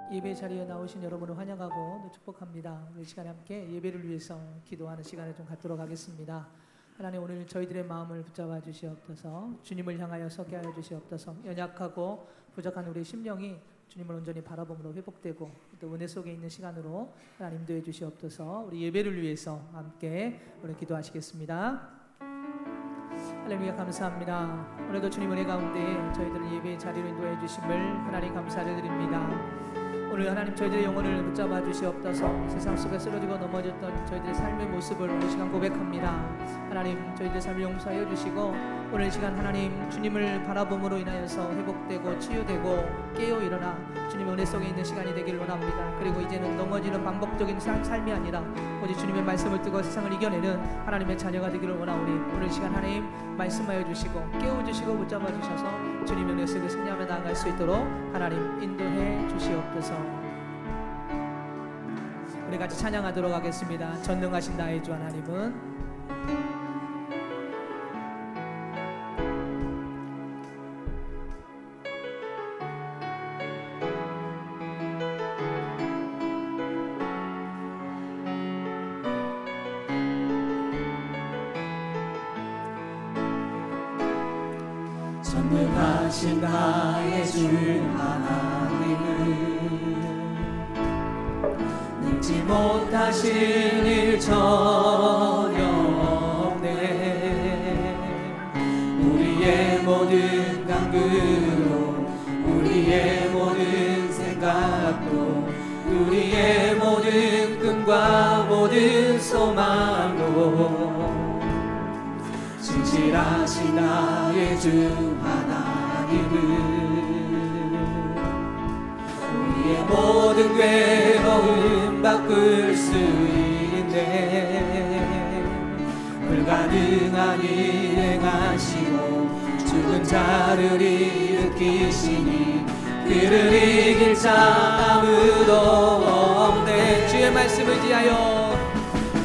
예배 자리에 나오신 여러분을 환영하고 또 축복합니다. 이 시간에 함께 예배를 위해서 기도하는 시간을 좀 갖도록 하겠습니다. 하나님, 오늘 저희들의 마음을 붙잡아 주시옵소서. 주님을 향하여 서게 하여 주시옵소서. 연약하고 부족한 우리 심령이 주님을 온전히 바라봄으로 회복되고 또 은혜 속에 있는 시간으로 하나님 인도해 주시옵소서. 우리 예배를 위해서 함께 우리 기도하시겠습니다. 할렐루야, 감사합니다. 오늘도 주님 은혜 가운데 저희들을 예배의 자리로 인도해 주심을 하나님 감사를 드립니다. 오늘 하나님 저희들의 영혼을 붙잡아 주시옵소서. 세상 속에 쓰러지고 넘어졌던 저희들의 삶의 모습을 오늘 시간 고백합니다. 하나님, 저희들의 삶을 용서하여 주시고 오늘 시간 하나님 주님을 바라봄으로 인하여서 회복되고 치유되고 깨어 일어나 주님의 은혜 속에 있는 시간이 되기를 원합니다. 그리고 이제는 넘어지는 반복적인 삶이 아니라 오직 주님의 말씀을 뜨고 세상을 이겨내는 하나님의 자녀가 되기를 원하오니 오늘 시간 하나님 말씀하여 주시고 깨워주시고 붙잡아 주셔서 주님의 은혜 속에 승리하며 나아갈 수 있도록 하나님 인도해 주시옵소서. 우리 같이 찬양하도록 하겠습니다. 전능하신 나의 주 하나님은 전능하신 나의 주 하나님은 능지 못하실 일 전혀 없네. 우리의 모든 간구로 우리의 모든 생각도 우리의 모든 꿈과 모든 소망도 진실하신 나의 주 하나님은 우리의 모든 괴로움 바꿀 수 있네. 불가능한 일 행하시고 죽은 자를 일으키시니 그를 이길 자 아무도 없네. 주의 말씀을 의지하여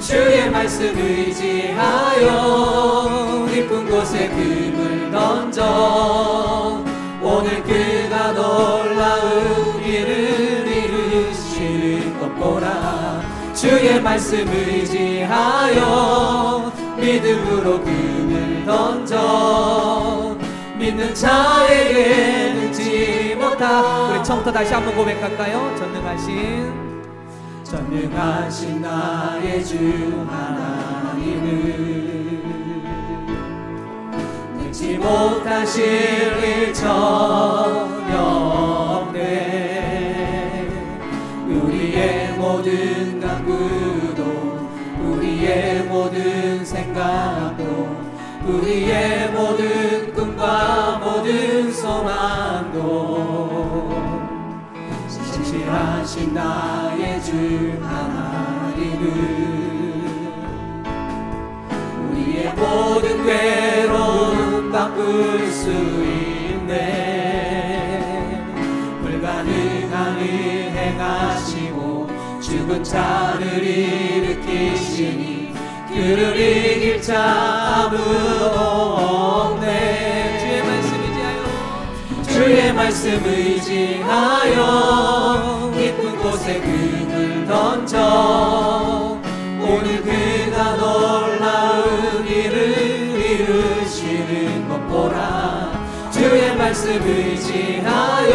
주의 말씀 의지하여 깊은 곳에 금을 던져 오늘 그가 놀라운 일을 이루시는 것 보라. 주의 말씀 의지하여 믿음으로 금을 던져 믿는 자에게 능지 못하. 우리 처음부터 다시 한번 고백할까요? 전능하신 나의 주 하나님은 능지 못하실 일 전혀 없네. 우리의 모든 간구도 우리의 모든 생각도 우리의 모든 꿈과 모든 소망도 진실하신 나의 주 하나님은 우리의 모든 괴로움 바꿀 수 있네. 불가능한 일 행하시고 죽은 자를 일으키시니 그를 이길 자 아무도 없네. 주의 말씀 의지하여 깊은 곳에 금을 던져 오늘 그가 놀라운 일을 이루시는 것 보라. 주의 말씀 의지하여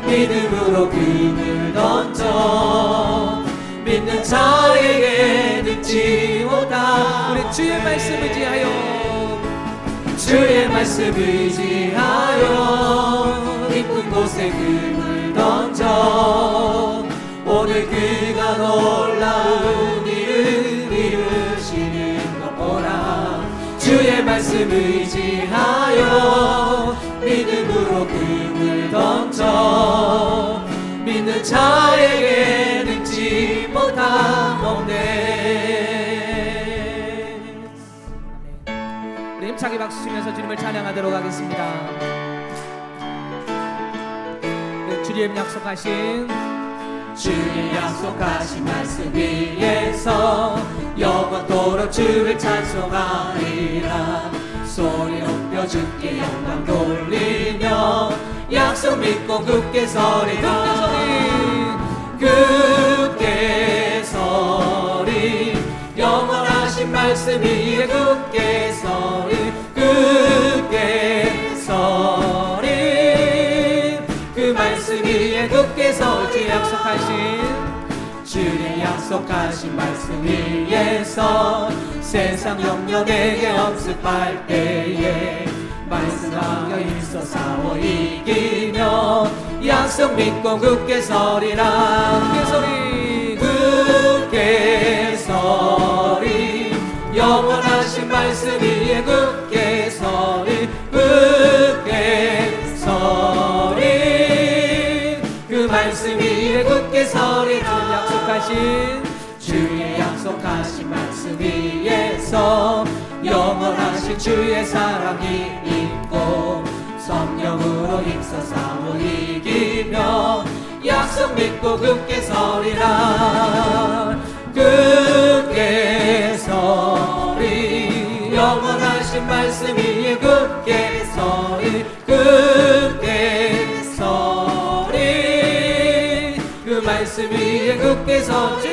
믿음으로 금을 던져 믿는 자에게 능지 못하. 우리 주의 말씀 의지하여 주의 말씀 의지하여 깊은 곳에 금을 던져 오늘 그가 놀라운 일을 이루시는 것 보라. 주의 말씀 의지하여 믿음으로 금을 던져 믿는 자에게 능지 못함 없네. 힘차게 박수 치면서 주님을 찬양하도록 하겠습니다. 주님 약속하신 말씀 위에서 영원토록 주를 찬송하리라. 소리 높여 주께 영광 돌리며 약속 믿고 굳게 서리라 굳게 서리 영원하신 말씀 위에 굳게 서리 굳게 서리 그 말씀 위에 굳게 서리 주의 약속하신 말씀 위에서 세상 영역에게 엄습할 때에 말씀하여 있어 싸워 이기며 약속 믿고 굳게 서리라 굳게 서리 영원하신 말씀 위에 굳게 서리 굳게 서리 그 말씀 위에 굳게 서리라 주의 약속하신 말씀 위에서 영원하신 주의 사랑이 있고 성령으로 힘써 싸워 이기며 약속 믿고 굳게 서리라 굳게 서리 영원하신 말씀 위에 굳게 서리 굳게 서리 그 말씀 위에 굳게 서리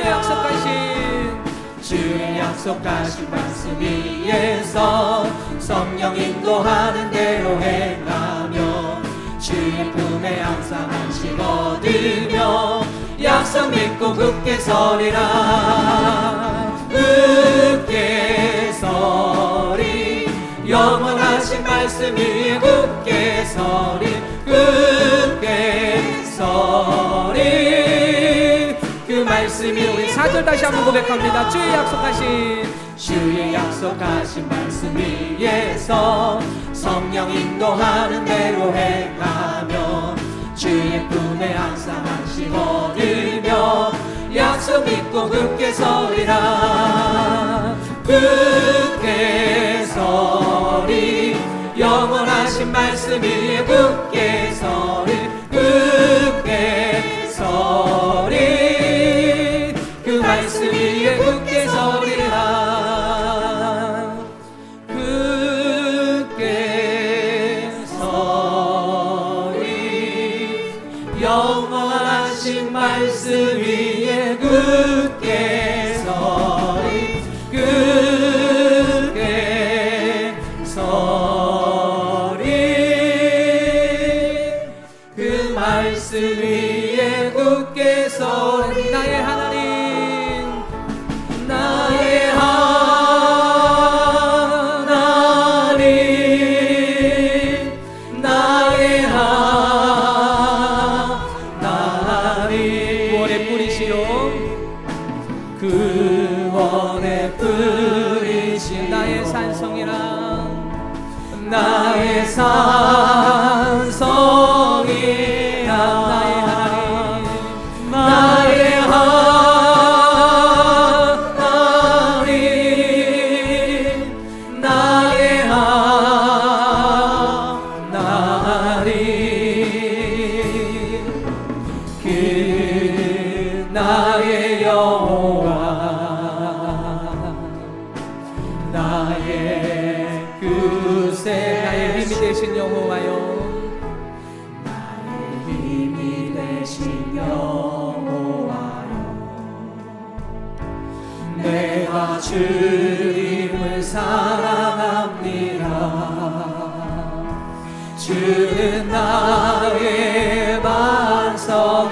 주의 약속하신 말씀 위에서 성령 인도하는 대로 행하며 주의 품에 항상 안식 얻으며 약속 믿고 굳게 서리라 굳게 서리 영원하신 말씀 위에 굳게 서리 굳게 서리 그 말씀이 우리 4절 다시 한번 고백합니다. 주의 약속하신 말씀 위에서 성령 인도하는 대로 행하며 주의 품에 항상 안식 얻으며 약속 믿고 굳게 서리라 굳게 서리 영원하신 말씀 위에 굳게 서리 굳게 서리 그 말씀 위에 굳게 서리라 굳게 서리 영원하신 말씀 위에 굳게 서리 굳게 서리 그 말씀 위에 굳게 서리 나의 하나님 구원의 뿌리신 나의 산성이랑 나의 산성이랑 나의 하나님 나의 하나님 나의 하나님 그 나의 여호와 나의 그새 나의 힘이 되신 여호와여 나의 힘이 되신 여호와여 내가 주님을 사랑합니다 주는 나의 반석이시며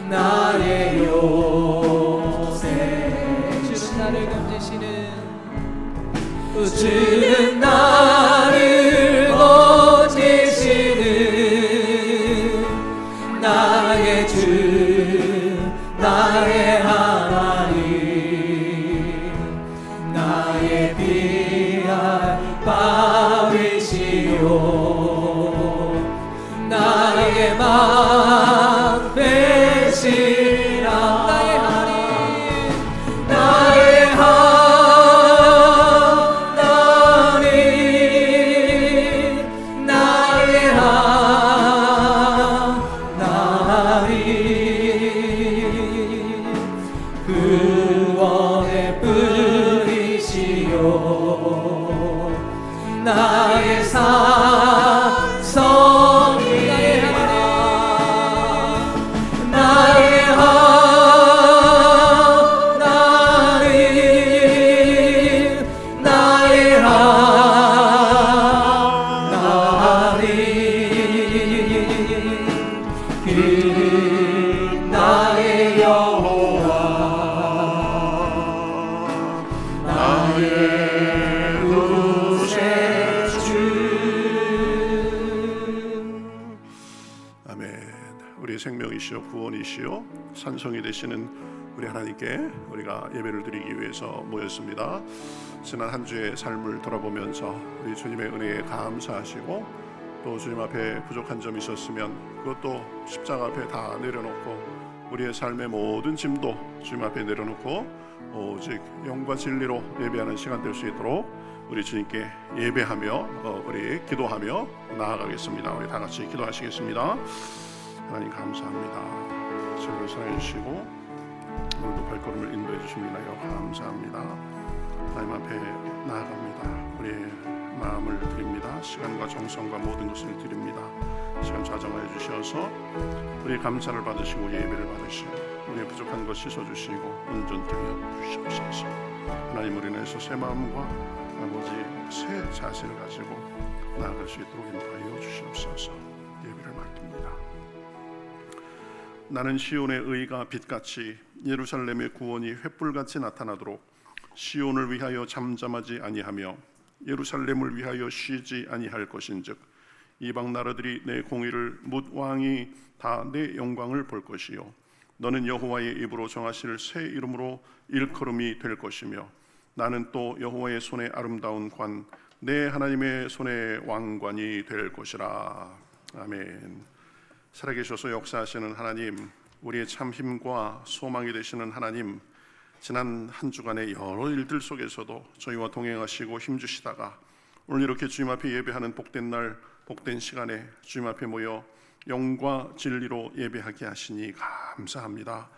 나의 요새 주는 나를 건지시는 주는 나를 건지시는 나의 주 나의 하나님 나의 피할 바위시오 나의 맘 되시라 나의 하나님 나의 하나님 나의 하나님 구원의 뿌리시오 나의 산성이라 나의 하나님 나의 하나님 그 나의 여호와 나의 구세주. 아멘. 우리의 생명이시여 구원이시여 산성이 되시는 우리 하나님께 우리가 예배를 드리기 위해서 모였습니다. 지난 한 주의 삶을 돌아보면서 우리 주님의 은혜에 감사하시고 또 주님 앞에 부족한 점이 있었으면 그것도 십자가 앞에 다 내려놓고 우리의 삶의 모든 짐도 주님 앞에 내려놓고 오직 영과 진리로 예배하는 시간 될 수 있도록 우리 주님께 예배하며 우리 기도하며 나아가겠습니다. 우리 다 같이 기도하시겠습니다. 하나님 감사합니다. 저희를 사랑해 주시고 오늘도 발걸음을 인도해 주십니다요. 감사합니다. 하나님 앞에 나아갑니다. 우리의 마음을 드립니다. 시간과 정성과 모든 것을 드립니다. 시간 좌정하여 주셔서 우리의 감사를 받으시고 우리의 예배를 받으시고 우리의 부족한 것 씻어주시고 온전케 하여 주시옵소서. 하나님 우리 안에서 새 마음과 아버지 새 자세를 가지고 나아갈 수 있도록 인도하여 주시옵소서. 예배를 맡깁니다. 나는 시온의 의가 빛같이 예루살렘의 구원이 횃불같이 나타나도록 시온을 위하여 잠잠하지 아니하며 예루살렘을 위하여 쉬지 아니할 것인즉 이방 나라들이 내 공의를 뭇 왕이 다 내 영광을 볼 것이요 너는 여호와의 입으로 정하실 새 이름으로 일컬음이 될 것이며 나는 또 여호와의 손에 아름다운 관 내 하나님의 손에 왕관이 될 것이라. 아멘. 살아계셔서 역사하시는 하나님, 우리의 참 힘과 소망이 되시는 하나님, 지난 한 주간의 여러 일들 속에서도 저희와 동행하시고 힘주시다가 오늘 이렇게 주님 앞에 예배하는 복된 날 복된 시간에 주님 앞에 모여 영과 진리로 예배하게 하시니 감사합니다.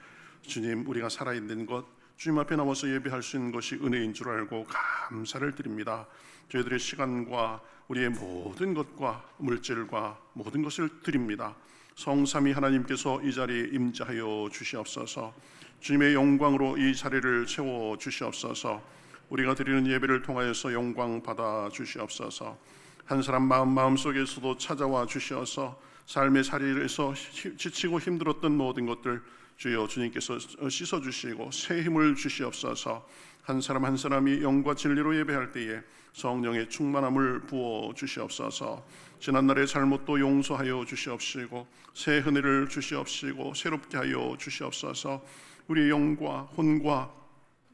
주님, 우리가 살아있는 것 주님 앞에 나와서 예배할 수 있는 것이 은혜인 줄 알고 감사를 드립니다. 저희들의 시간과 우리의 모든 것과 물질과 모든 것을 드립니다. 성삼위 하나님께서 이 자리에 임재하여 주시옵소서. 주님의 영광으로 이 자리를 채워 주시옵소서. 우리가 드리는 예배를 통하여서 영광 받아 주시옵소서. 한 사람 마음속에서도 찾아와 주시어서 삶의 자리에서 지치고 힘들었던 모든 것들 주여 주님께서 씻어주시고 새 힘을 주시옵소서. 한 사람 한 사람이 영과 진리로 예배할 때에 성령의 충만함을 부어 주시옵소서. 지난날의 잘못도 용서하여 주시옵시고 새 은혜를 주시옵시고 새롭게 하여 주시옵소서. 우리의 영과 혼과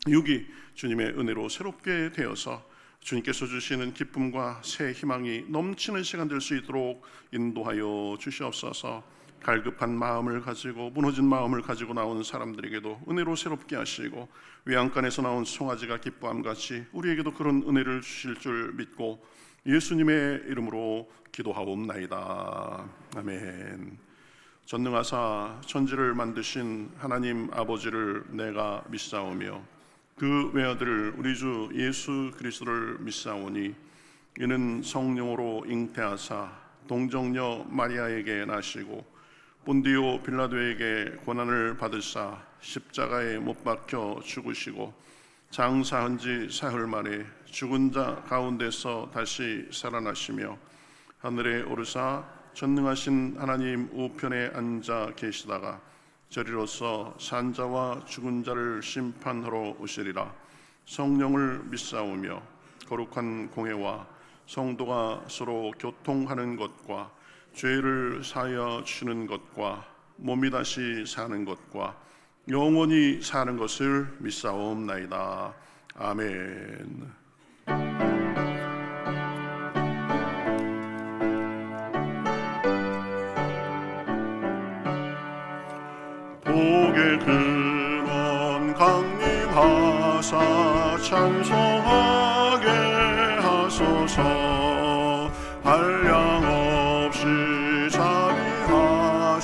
육이 주님의 은혜로 새롭게 되어서 주님께서 주시는 기쁨과 새 희망이 넘치는 시간 될 수 있도록 인도하여 주시옵소서. 갈급한 마음을 가지고 무너진 마음을 가지고 나온 사람들에게도 은혜로 새롭게 하시고 외양간에서 나온 송아지가 기뻐함같이 우리에게도 그런 은혜를 주실 줄 믿고 예수님의 이름으로 기도하옵나이다. 아멘. 전능하사 천지를 만드신 하나님 아버지를 내가 믿사오며 그 외아들 우리 주 예수 그리스도를 믿사오니 이는 성령으로 잉태하사 동정녀 마리아에게 나시고 본디오 빌라도에게 고난을 받으사 십자가에 못 박혀 죽으시고 장사한 지 사흘 만에 죽은 자 가운데서 다시 살아나시며 하늘에 오르사 전능하신 하나님 우편에 앉아 계시다가 저리로서 산자와 죽은 자를 심판하러 오시리라. 성령을 믿사오며 거룩한 공회와 성도가 서로 교통하는 것과 죄를 사하여 주는 것과 몸이 다시 사는 것과 영원히 사는 것을 믿사옵나이다. 아멘. 복의 근원 강림하사 찬송하게 하소서. 한량없이 자비하심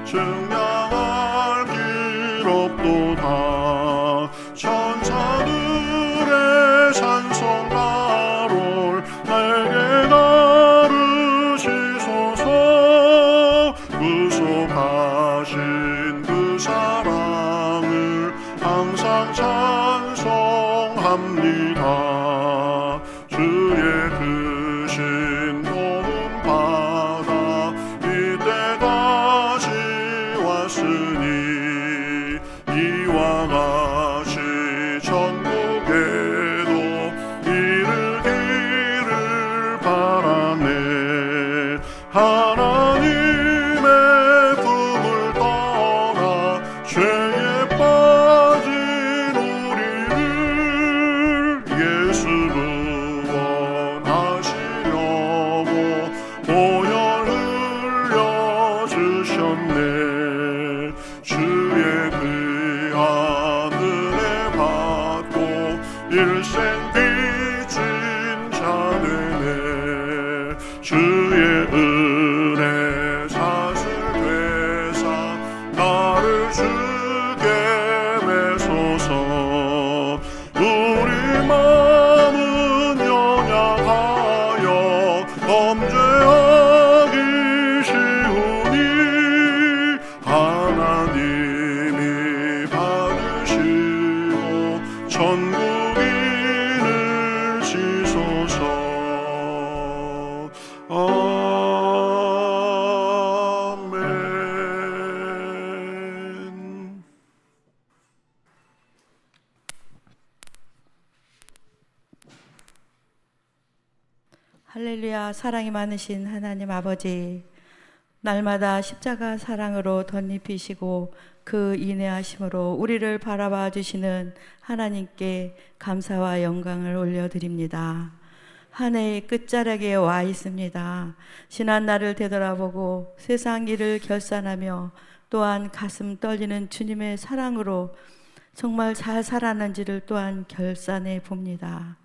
증량할 길 없도다. 천사들의 찬송 가롤 내 할렐루야. 사랑이 많으신 하나님 아버지, 날마다 십자가 사랑으로 덧입히시고 그 인내하심으로 우리를 바라봐 주시는 하나님께 감사와 영광을 올려드립니다. 한 해의 끝자락에 와 있습니다. 지난 날을 되돌아보고 세상 일을 결산하며 또한 가슴 떨리는 주님의 사랑으로 정말 잘 살았는지를 또한 결산해 봅니다.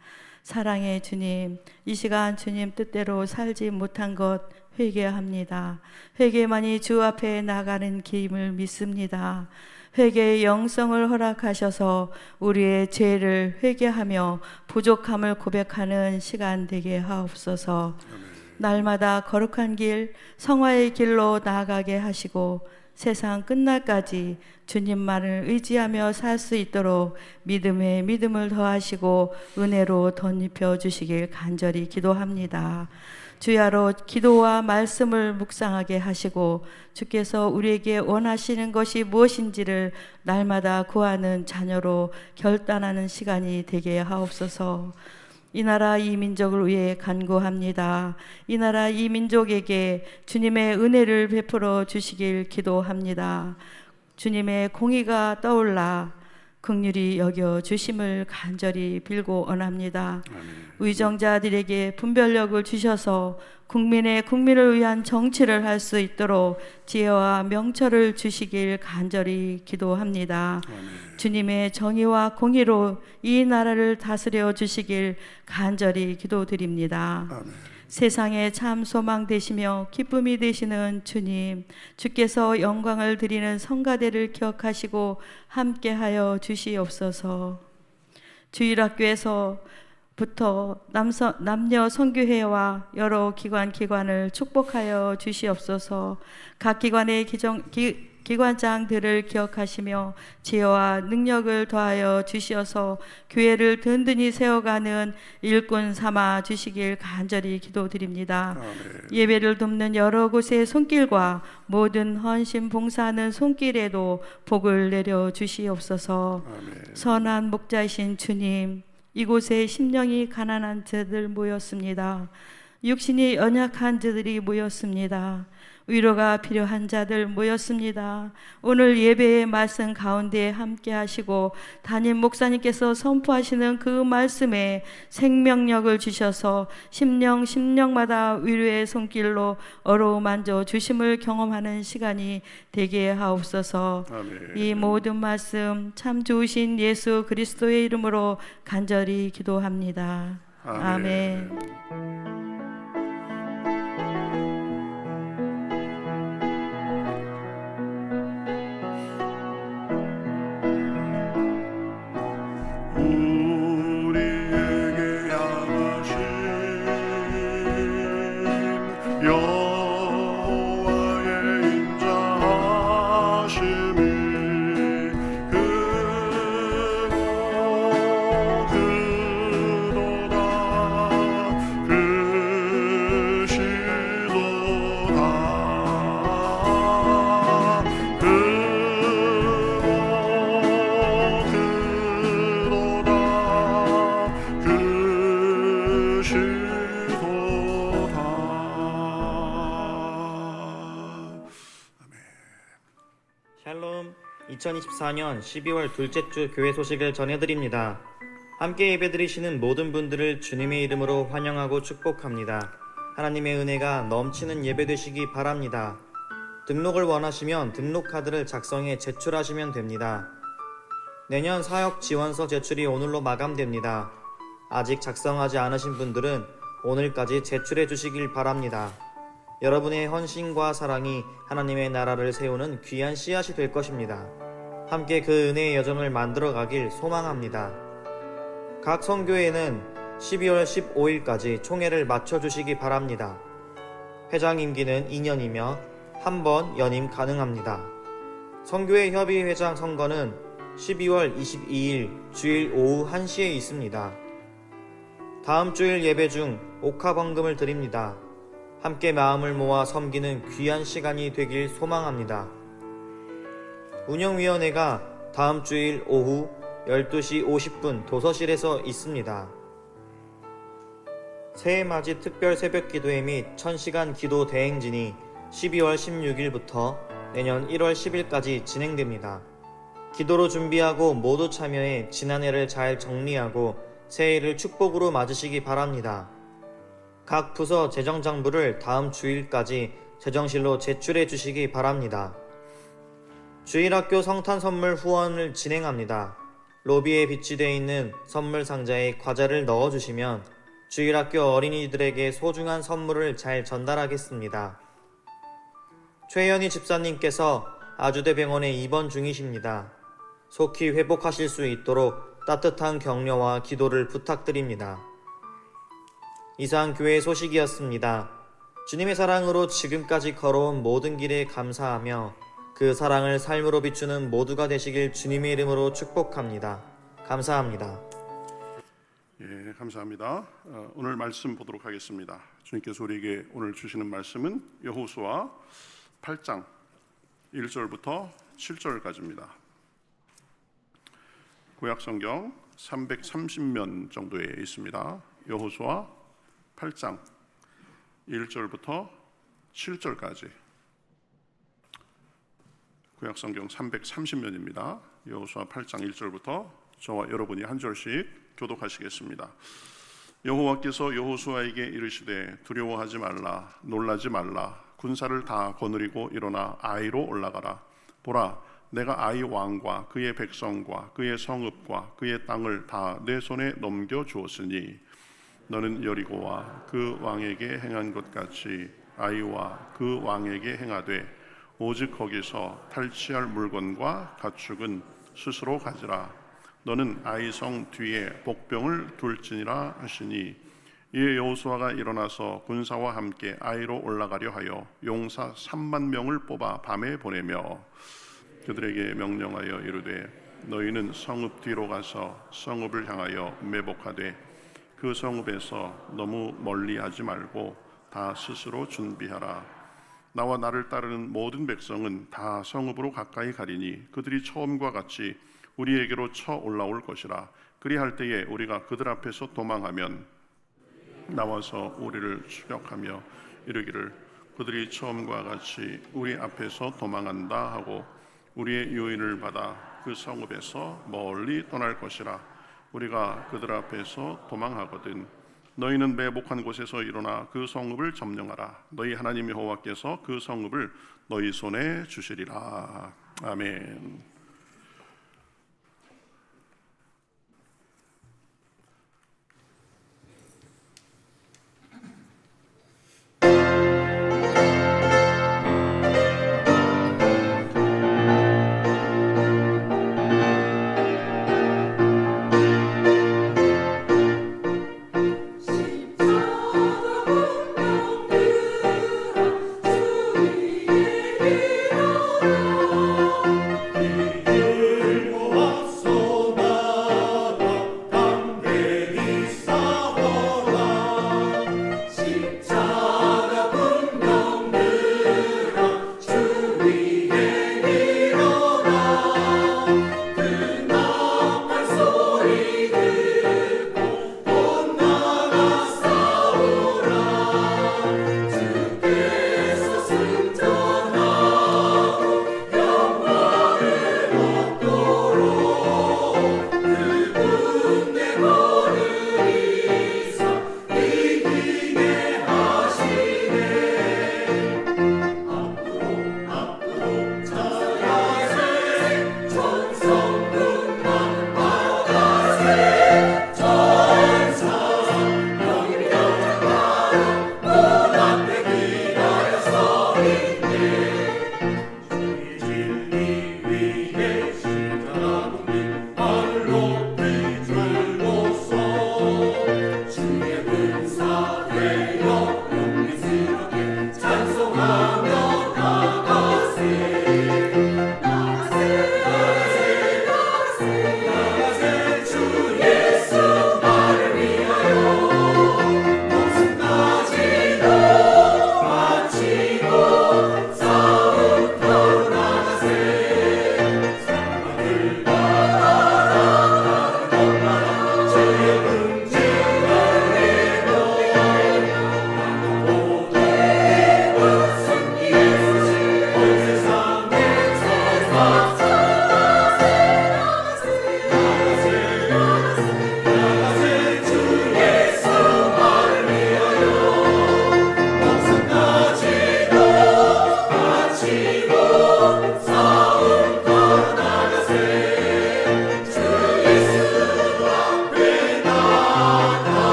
사랑의 주님, 이 시간 주님 뜻대로 살지 못한 것 회개합니다. 회개만이 주 앞에 나가는 길임을 믿습니다. 회개의 영성을 허락하셔서 우리의 죄를 회개하며 부족함을 고백하는 시간 되게 하옵소서. 날마다 거룩한 길, 성화의 길로 나아가게 하시고 세상 끝날까지 주님만을 의지하며 살 수 있도록 믿음에 믿음을 더하시고 은혜로 덧입혀 주시길 간절히 기도합니다. 주야로 기도와 말씀을 묵상하게 하시고 주께서 우리에게 원하시는 것이 무엇인지를 날마다 구하는 자녀로 결단하는 시간이 되게 하옵소서. 이 나라 이 민족을 위해 간구합니다. 이 나라 이 민족에게 주님의 은혜를 베풀어 주시길 기도합니다. 주님의 공의가 떠올라 긍휼히 여겨 주심을 간절히 빌고 원합니다. 의정자들에게 분별력을 주셔서 국민을 위한 정치를 할 수 있도록 지혜와 명철을 주시길 간절히 기도합니다. 주님의 정의와 공의로 이 나라를 다스려 주시길 간절히 기도드립니다. 세상에 참 소망 되시며 기쁨이 되시는 주님, 주께서 영광을 드리는 성가대를 기억하시고 함께하여 주시옵소서. 주일학교에서부터 남녀 선교회와 여러 기관을 축복하여 주시옵소서. 각 기관의 기관장들을 기억하시며 지혜와 능력을 더하여 주시어서 교회를 든든히 세워가는 일꾼 삼아 주시길 간절히 기도드립니다. 예배를 돕는 여러 곳의 손길과 모든 헌신 봉사하는 손길에도 복을 내려 주시옵소서. 선한 목자이신 주님, 이곳에 심령이 가난한 자들 모였습니다. 육신이 연약한 자들이 모였습니다. 위로가 필요한 자들 모였습니다. 오늘 예배의 말씀 가운데 함께 하시고 담임 목사님께서 선포하시는 그 말씀에 생명력을 주셔서 심령마다 위로의 손길로 어루만져 주심을 경험하는 시간이 되게 하옵소서. 아멘. 이 모든 말씀 참 좋으신 예수 그리스도의 이름으로 간절히 기도합니다. 아멘. 샬롬, 2024년 12월 둘째 주 교회 소식을 전해드립니다. 함께 예배드리시는 모든 분들을 주님의 이름으로 환영하고 축복합니다. 하나님의 은혜가 넘치는 예배 되시기 바랍니다. 등록을 원하시면 등록카드를 작성해 제출하시면 됩니다. 내년 사역 지원서 제출이 오늘로 마감됩니다. 아직 작성하지 않으신 분들은 오늘까지 제출해 주시길 바랍니다. 여러분의 헌신과 사랑이 하나님의 나라를 세우는 귀한 씨앗이 될 것입니다. 함께 그 은혜의 여정을 만들어 가길 소망합니다. 각 선교회는 12월 15일까지 총회를 마쳐주시기 바랍니다. 회장 임기는 2년이며 한 번 연임 가능합니다. 선교회 협의회장 선거는 12월 22일 주일 오후 1시에 있습니다. 다음 주일 예배 중 옥합원금을 드립니다. 함께 마음을 모아 섬기는 귀한 시간이 되길 소망합니다. 운영위원회가 다음 주일 오후 12시 50분 도서실에서 있습니다. 새해 맞이 특별 새벽 기도회 및 1000시간 기도 대행진이 12월 16일부터 내년 1월 10일까지 진행됩니다. 기도로 준비하고 모두 참여해 지난해를 잘 정리하고 새해를 축복으로 맞으시기 바랍니다. 각 부서 재정장부를 다음 주일까지 재정실로 제출해 주시기 바랍니다. 주일학교 성탄 선물 후원을 진행합니다. 로비에 비치되어 있는 선물 상자에 과자를 넣어주시면 주일학교 어린이들에게 소중한 선물을 잘 전달하겠습니다. 최현희 집사님께서 아주대병원에 입원 중이십니다. 속히 회복하실 수 있도록 따뜻한 격려와 기도를 부탁드립니다. 이상 교회 소식이었습니다. 주님의 사랑으로 지금까지 걸어온 모든 길에 감사하며 그 사랑을 삶으로 비추는 모두가 되시길 주님의 이름으로 축복합니다. 감사합니다. 예, 감사합니다. 오늘 말씀 보도록 하겠습니다. 주님께서 우리에게 오늘 주시는 말씀은 여호수아 8장 1절부터 7절까지입니다. 구약성경 330면 정도에 있습니다. 여호수아 8장 1절부터 7절까지 구약성경 330면입니다. 여호수아 8장 1절부터 저와 여러분이 한 절씩 교독하시겠습니다. 여호와께서 여호수아에게 이르시되 두려워하지 말라 놀라지 말라 군사를 다 거느리고 일어나 아이로 올라가라. 보라 내가 아이 왕과 그의 백성과 그의 성읍과 그의 땅을 다 내 손에 넘겨 주었으니 너는 여리고와 그 왕에게 행한 것 같이 아이와 그 왕에게 행하되 오직 거기서 탈취할 물건과 가축은 스스로 가지라. 너는 아이 성 뒤에 복병을 둘지니라 하시니 이에 여호수아가 일어나서 군사와 함께 아이로 올라가려 하여 용사 3만 명을 뽑아 밤에 보내며 그들에게 명령하여 이르되 너희는 성읍 뒤로 가서 성읍을 향하여 매복하되 그 성읍에서 너무 멀리하지 말고 다 스스로 준비하라. 나와 나를 따르는 모든 백성은 다 성읍으로 가까이 가리니 그들이 처음과 같이 우리에게로 쳐 올라올 것이라. 그리할 때에 우리가 그들 앞에서 도망하면 나와서 우리를 추격하며 이르기를 그들이 처음과 같이 우리 앞에서 도망한다 하고 우리의 요인을 받아 그 성읍에서 멀리 떠날 것이라. 우리가 그들 앞에서 도망하거든 너희는 매복한 곳에서 일어나 그 성읍을 점령하라. 너희 하나님 여호와께서 그 성읍을 너희 손에 주시리라. 아멘.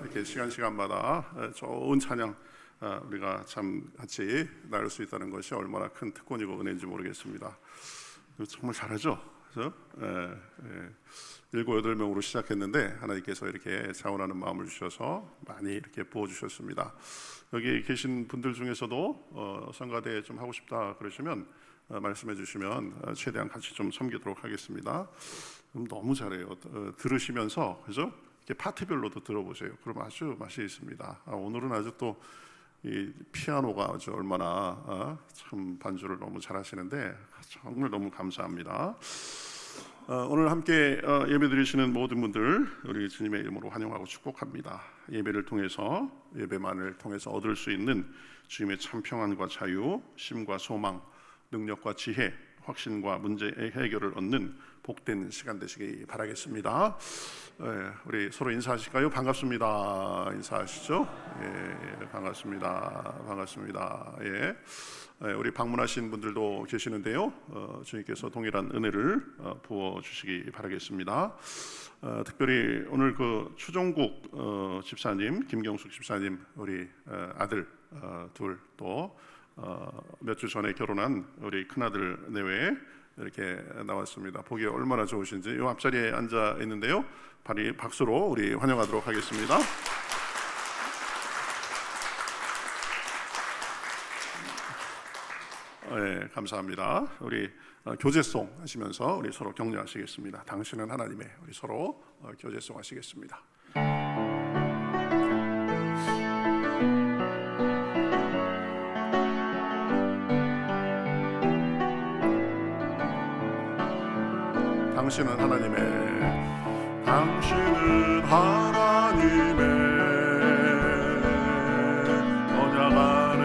이렇게 시간마다 좋은 찬양 우리가 참 같이 나눌 수 있다는 것이 얼마나 큰 특권이고 은혜인지 모르겠습니다. 정말 잘하죠? 그래서 7, 8명으로 시작했는데 하나님께서 이렇게 자원하는 마음을 주셔서 많이 이렇게 부어주셨습니다. 여기 계신 분들 중에서도 성가대 좀 하고 싶다 그러시면 말씀해 주시면 최대한 같이 좀 섬기도록 하겠습니다. 너무 잘해요. 들으시면서 그죠? 이렇게 파트별로도 들어보세요. 그럼 아주 맛이 있습니다. 오늘은 아주 또 이 피아노가 아주 얼마나 참 반주를 너무 잘하시는데 정말 너무 감사합니다. 오늘 함께 예배드리시는 모든 분들 우리 주님의 이름으로 환영하고 축복합니다. 예배를 통해서 예배만을 통해서 얻을 수 있는 주님의 참 평안과 자유, 쉼과 소망, 능력과 지혜, 확신과 문제 해결을 얻는 복된 시간 되시기 바라겠습니다. 우리 서로 인사하실까요? 반갑습니다. 인사하시죠? 예, 반갑습니다. 예. 우리 방문하신 분들도 계시는데요. 주님께서 동일한 은혜를 부어 주시기 바라겠습니다. 특별히 오늘 그 추종국 집사님, 김경숙 집사님 우리 아들 둘 또 몇 주 전에 결혼한 우리 큰아들 내외 이렇게 나왔습니다. 보기 얼마나 좋으신지 이 앞자리에 앉아 있는데요. 박수로 우리 환영하도록 하겠습니다. 네, 감사합니다. 우리 교제송 하시면서 우리 서로 격려하시겠습니다. 당신은 하나님의 우리 서로 교제송 하시겠습니다. 당신은 하나님의 언약 안에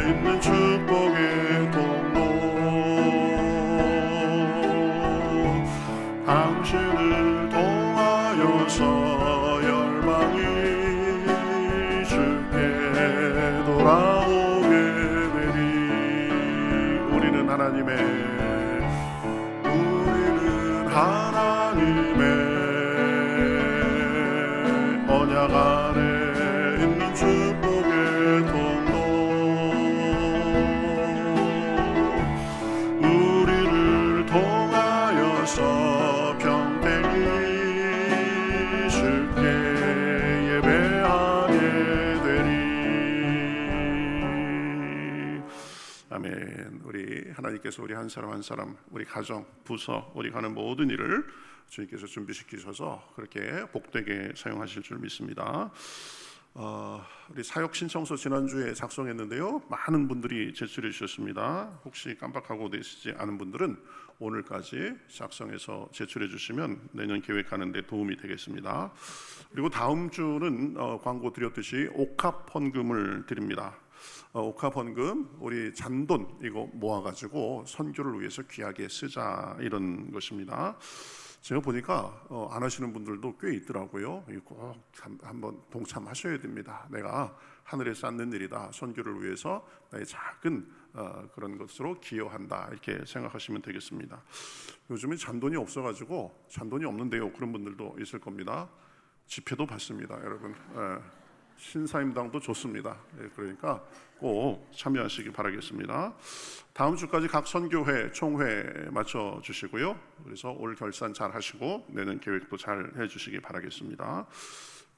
있는 축복의 통로 당신을 통하여서 열방이 주께 돌아오게 되리. 우리는 하나님의 언약 안에 있는 축복의 통로 우리를 통하여서 평생이 주께 예배하게 되리. 아멘. 우리 하나님께서 우리 한 사람 한 사람 우리 가정, 부서, 우리 가는 모든 일을 주님께서 준비시키셔서 그렇게 복되게 사용하실 줄 믿습니다. 우리 사역 신청서 지난주에 작성했는데요. 많은 분들이 제출해 주셨습니다. 혹시 깜빡하고 계시지 않은 분들은 오늘까지 작성해서 제출해 주시면 내년 계획하는 데 도움이 되겠습니다. 그리고 다음 주는 광고 드렸듯이 옥합 헌금을 드립니다. 옥합 헌금 우리 잔돈 이거 모아가지고 선교를 위해서 귀하게 쓰자 이런 것입니다. 제가 보니까 안 하시는 분들도 꽤 있더라고요. 꼭 한번 동참하셔야 됩니다. 내가 하늘에 쌓는 일이다. 선교를 위해서 나의 작은 그런 것으로 기여한다. 이렇게 생각하시면 되겠습니다. 요즘에 잔돈이 없어가지고 잔돈이 없는데요. 그런 분들도 있을 겁니다. 집회도 받습니다, 여러분. 신사임당도 좋습니다. 그러니까 꼭 참여하시기 바라겠습니다. 다음 주까지 각 선교회 총회 맞춰 주시고요. 그래서 올 결산 잘 하시고 내년 계획도 잘 해주시기 바라겠습니다.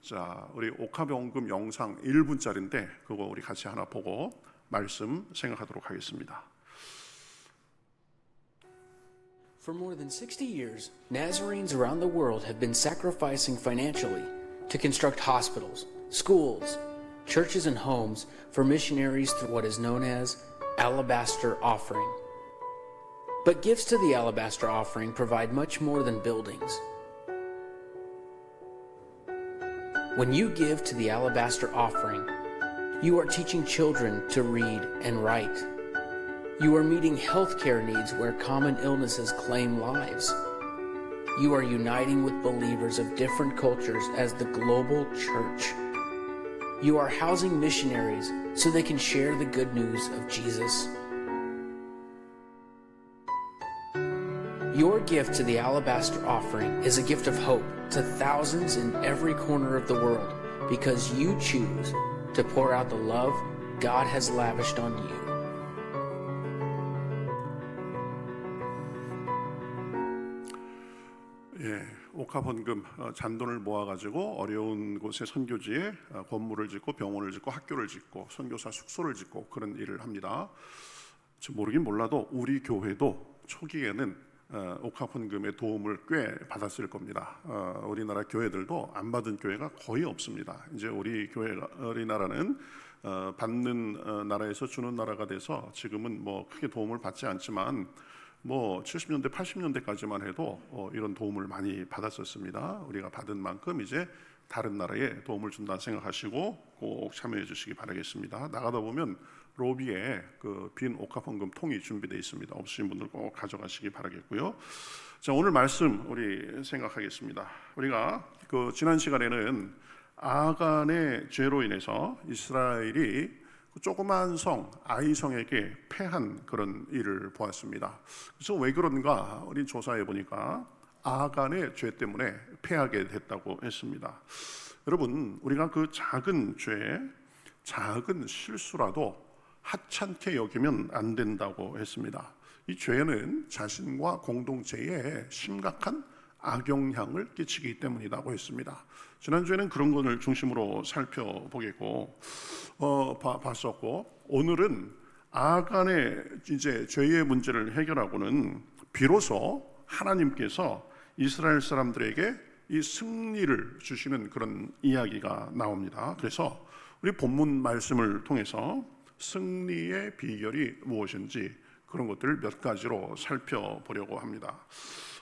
자, 우리 옥합연금 영상 1분짜리인데 그거 우리 같이 하나 보고 말씀 생각하도록 하겠습니다. For more than 60 years, Nazarenes around the world have been sacrificing financially to construct hospitals, schools, churches, and homes for missionaries through what is known as Alabaster Offering. But gifts to the Alabaster Offering provide much more than buildings. When you give to the Alabaster Offering, you are teaching children to read and write. You are meeting healthcare needs where common illnesses claim lives. You are uniting with believers of different cultures as the global church. You are housing missionaries so they can share the good news of Jesus. Your gift to the Alabaster Offering is a gift of hope to thousands in every corner of the world because you choose to pour out the love God has lavished on you. 예, 옥합헌금 잔돈을 모아가지고 어려운 곳에 선교지에 건물을 짓고 병원을 짓고 학교를 짓고 선교사 숙소를 짓고 그런 일을 합니다. 모르긴 몰라도 우리 교회도 초기에는 옥합헌금의 도움을 꽤 받았을 겁니다. 우리나라 교회들도 안 받은 교회가 거의 없습니다. 이제 우리나라는 받는 나라에서 주는 나라가 돼서 지금은 뭐 크게 도움을 받지 않지만 뭐 70년대 80년대까지만 해도 이런 도움을 많이 받았었습니다. 우리가 받은 만큼 이제 다른 나라에 도움을 준다 생각하시고 꼭 참여해 주시기 바라겠습니다. 나가다 보면 로비에 그 빈 옥합헌금 통이 준비되어 있습니다. 없으신 분들 꼭 가져가시기 바라겠고요. 자, 오늘 말씀 우리 생각하겠습니다. 우리가 그 지난 시간에는 아간의 죄로 인해서 이스라엘이 조그만 성 아이성에게 패한 그런 일을 보았습니다. 그래서 왜 그런가 우리 조사해 보니까 아간의 죄 때문에 패하게 됐다고 했습니다. 여러분, 우리가 그 작은 죄, 작은 실수라도 하찮게 여기면 안 된다고 했습니다. 이 죄는 자신과 공동체에 심각한 악영향을 끼치기 때문이라고 했습니다. 지난주에는 그런 것을 중심으로 살펴보겠고 봤었고, 오늘은 아간의 이제 죄의 문제를 해결하고는 비로소 하나님께서 이스라엘 사람들에게 이 승리를 주시는 그런 이야기가 나옵니다. 그래서 우리 본문 말씀을 통해서 승리의 비결이 무엇인지 그런 것들을 몇 가지로 살펴보려고 합니다.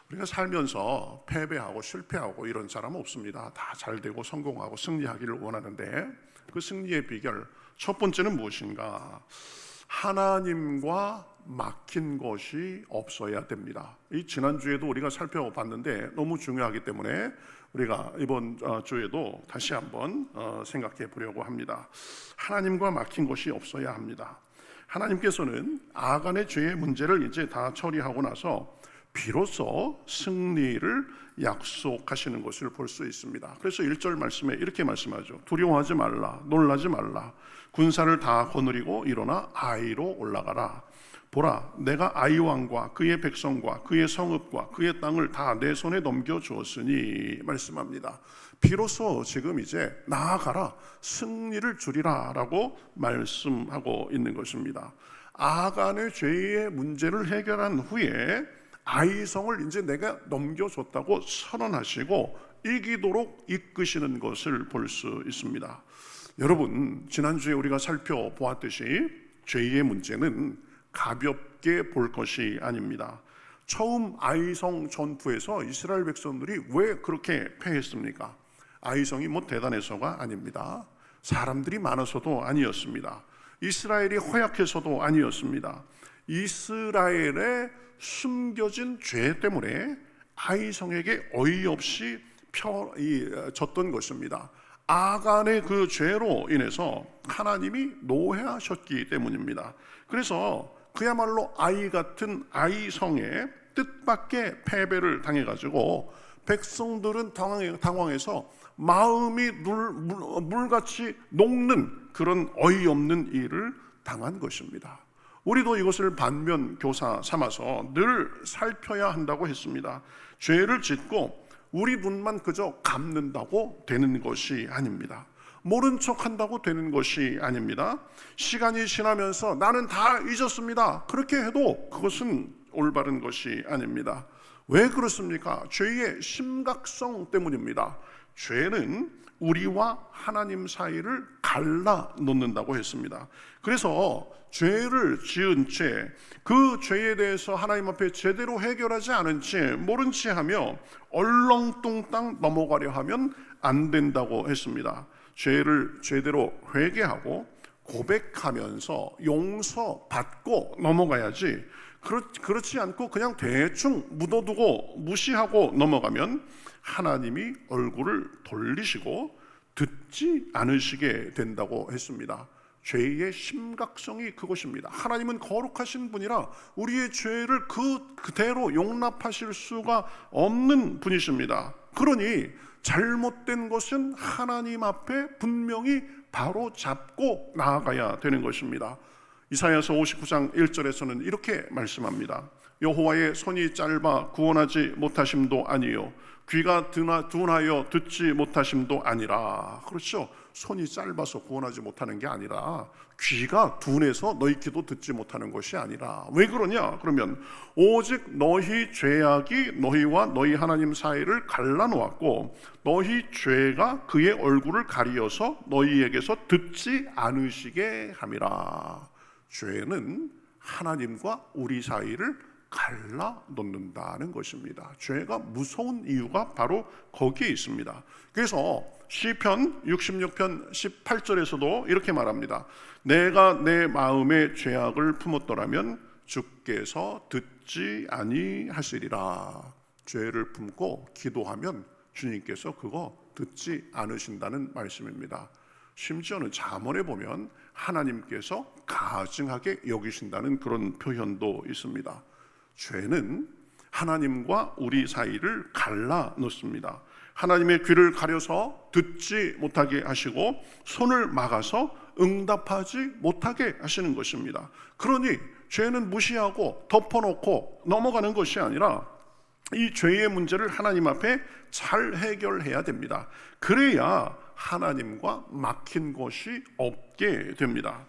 우리가 살면서 패배하고 실패하고 이런 사람은 없습니다. 다 잘되고 성공하고 승리하기를 원하는데 그 승리의 비결 첫 번째는 무엇인가? 하나님과 막힌 것이 없어야 됩니다. 이 지난주에도 우리가 살펴봤는데 너무 중요하기 때문에 우리가 이번 주에도 다시 한번 생각해 보려고 합니다. 하나님과 막힌 것이 없어야 합니다. 하나님께서는 아간의 죄의 문제를 이제 다 처리하고 나서 비로소 승리를 약속하시는 것을 볼 수 있습니다. 그래서 1절 말씀에 이렇게 말씀하죠. 두려워하지 말라, 놀라지 말라. 군사를 다 거느리고 일어나 아이로 올라가라. 보라, 내가 아이 왕과 그의 백성과 그의 성읍과 그의 땅을 다 내 손에 넘겨주었으니 말씀합니다. 비로소 지금 이제 나아가라, 승리를 주리라 라고 말씀하고 있는 것입니다. 아간의 죄의 문제를 해결한 후에 아이성을 이제 내가 넘겨줬다고 선언하시고 이기도록 이끄시는 것을 볼 수 있습니다. 여러분, 지난주에 우리가 살펴보았듯이 죄의 문제는 가볍게 볼 것이 아닙니다. 처음 아이성 전투에서 이스라엘 백성들이 왜 그렇게 패했습니까? 아이성이 뭐 대단해서가 아닙니다. 사람들이 많아서도 아니었습니다. 이스라엘이 허약해서도 아니었습니다. 이스라엘의 숨겨진 죄 때문에 아이성에게 어이없이 졌던 것입니다. 아간의 그 죄로 인해서 하나님이 노해하셨기 때문입니다. 그래서 그야말로 아이 같은 아이성의 뜻밖의 패배를 당해가지고 백성들은 당황해서 마음이 물같이 녹는 그런 어이없는 일을 당한 것입니다. 우리도 이것을 반면 교사 삼아서 늘 살펴야 한다고 했습니다. 죄를 짓고 우리 눈만 그저 감는다고 되는 것이 아닙니다. 모른 척 한다고 되는 것이 아닙니다. 시간이 지나면서 나는 다 잊었습니다, 그렇게 해도 그것은 올바른 것이 아닙니다. 왜 그렇습니까? 죄의 심각성 때문입니다. 죄는 우리와 하나님 사이를 갈라 놓는다고 했습니다. 그래서 죄를 지은 채 그 죄에 대해서 하나님 앞에 제대로 해결하지 않은 채 모른 채 하며 얼렁뚱땅 넘어가려 하면 안 된다고 했습니다. 죄를 제대로 회개하고 고백하면서 용서받고 넘어가야지, 그렇지 않고 그냥 대충 묻어두고 무시하고 넘어가면 하나님이 얼굴을 돌리시고 듣지 않으시게 된다고 했습니다. 죄의 심각성이 그것입니다. 하나님은 거룩하신 분이라 우리의 죄를 그대로 용납하실 수가 없는 분이십니다. 그러니 잘못된 것은 하나님 앞에 분명히 바로 잡고 나아가야 되는 것입니다. 이사야서 59장 1절에서는 이렇게 말씀합니다. 여호와의 손이 짧아 구원하지 못하심도 아니요 귀가 둔하여 듣지 못하심도 아니라. 그렇죠. 손이 짧아서 구원하지 못하는 게 아니라 귀가 둔해서 너희 기도 듣지 못하는 것이 아니라. 왜 그러냐? 그러면 오직 너희 죄악이 너희와 너희 하나님 사이를 갈라놓았고 너희 죄가 그의 얼굴을 가리어서 너희에게서 듣지 않으시게 함이라. 죄는 하나님과 우리 사이를 갈라놓는다는 것입니다. 죄가 무서운 이유가 바로 거기에 있습니다. 그래서 시편 66편 18절에서도 이렇게 말합니다. 내가 내 마음의 죄악을 품었더라면 주께서 듣지 아니하시리라. 죄를 품고 기도하면 주님께서 그거 듣지 않으신다는 말씀입니다. 심지어는 잠언에 보면 하나님께서 가증하게 여기신다는 그런 표현도 있습니다. 죄는 하나님과 우리 사이를 갈라놓습니다. 하나님의 귀를 가려서 듣지 못하게 하시고 손을 막아서 응답하지 못하게 하시는 것입니다. 그러니 죄는 무시하고 덮어놓고 넘어가는 것이 아니라 이 죄의 문제를 하나님 앞에 잘 해결해야 됩니다. 그래야 하나님과 막힌 것이 없게 됩니다.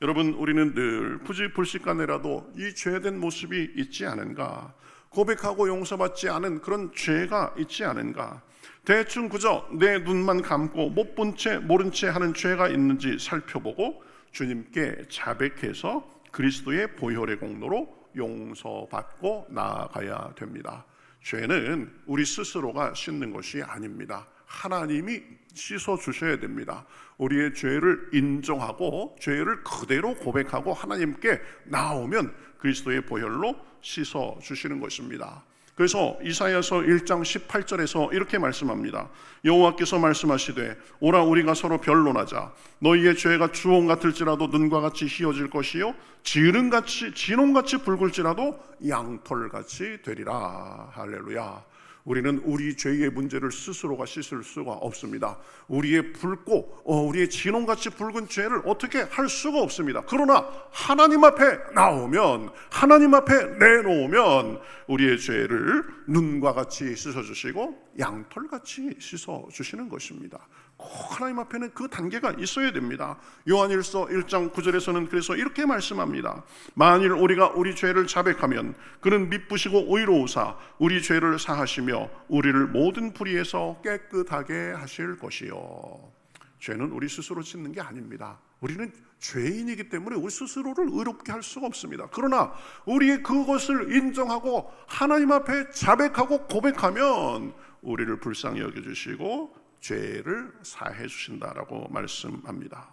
여러분, 우리는 늘 부지불식간에라도 이 죄된 모습이 있지 않은가, 고백하고 용서받지 않은 그런 죄가 있지 않은가, 대충 그저 내 눈만 감고 못 본 채 모른 채 하는 죄가 있는지 살펴보고 주님께 자백해서 그리스도의 보혈의 공로로 용서받고 나아가야 됩니다. 죄는 우리 스스로가 씻는 것이 아닙니다. 하나님이 씻어주셔야 됩니다. 우리의 죄를 인정하고 죄를 그대로 고백하고 하나님께 나오면 그리스도의 보혈로 씻어주시는 것입니다. 그래서 이사야서 1장 18절에서 이렇게 말씀합니다. 여호와께서 말씀하시되 오라 우리가 서로 변론하자. 너희의 죄가 주홍 같을지라도 눈과 같이 희어질 것이요 진홍같이 붉을지라도 양털같이 되리라. 할렐루야. 우리는 우리 죄의 문제를 스스로가 씻을 수가 없습니다. 우리의 붉고 우리의 진홍같이 붉은 죄를 어떻게 할 수가 없습니다. 그러나 하나님 앞에 나오면, 하나님 앞에 내놓으면 우리의 죄를 눈과 같이 씻어주시고 양털같이 씻어주시는 것입니다. 꼭 하나님 앞에는 그 단계가 있어야 됩니다. 요한일서 1장 9절에서는 그래서 이렇게 말씀합니다. 만일 우리가 우리 죄를 자백하면 그는 미쁘시고 의로우사 우리 죄를 사하시며 우리를 모든 불의에서 깨끗하게 하실 것이요. 죄는 우리 스스로 짓는 게 아닙니다. 우리는 죄인이기 때문에 우리 스스로를 의롭게 할 수가 없습니다. 그러나 우리의 그것을 인정하고 하나님 앞에 자백하고 고백하면 우리를 불쌍히 여겨주시고 죄를 사해 주신다라고 말씀합니다.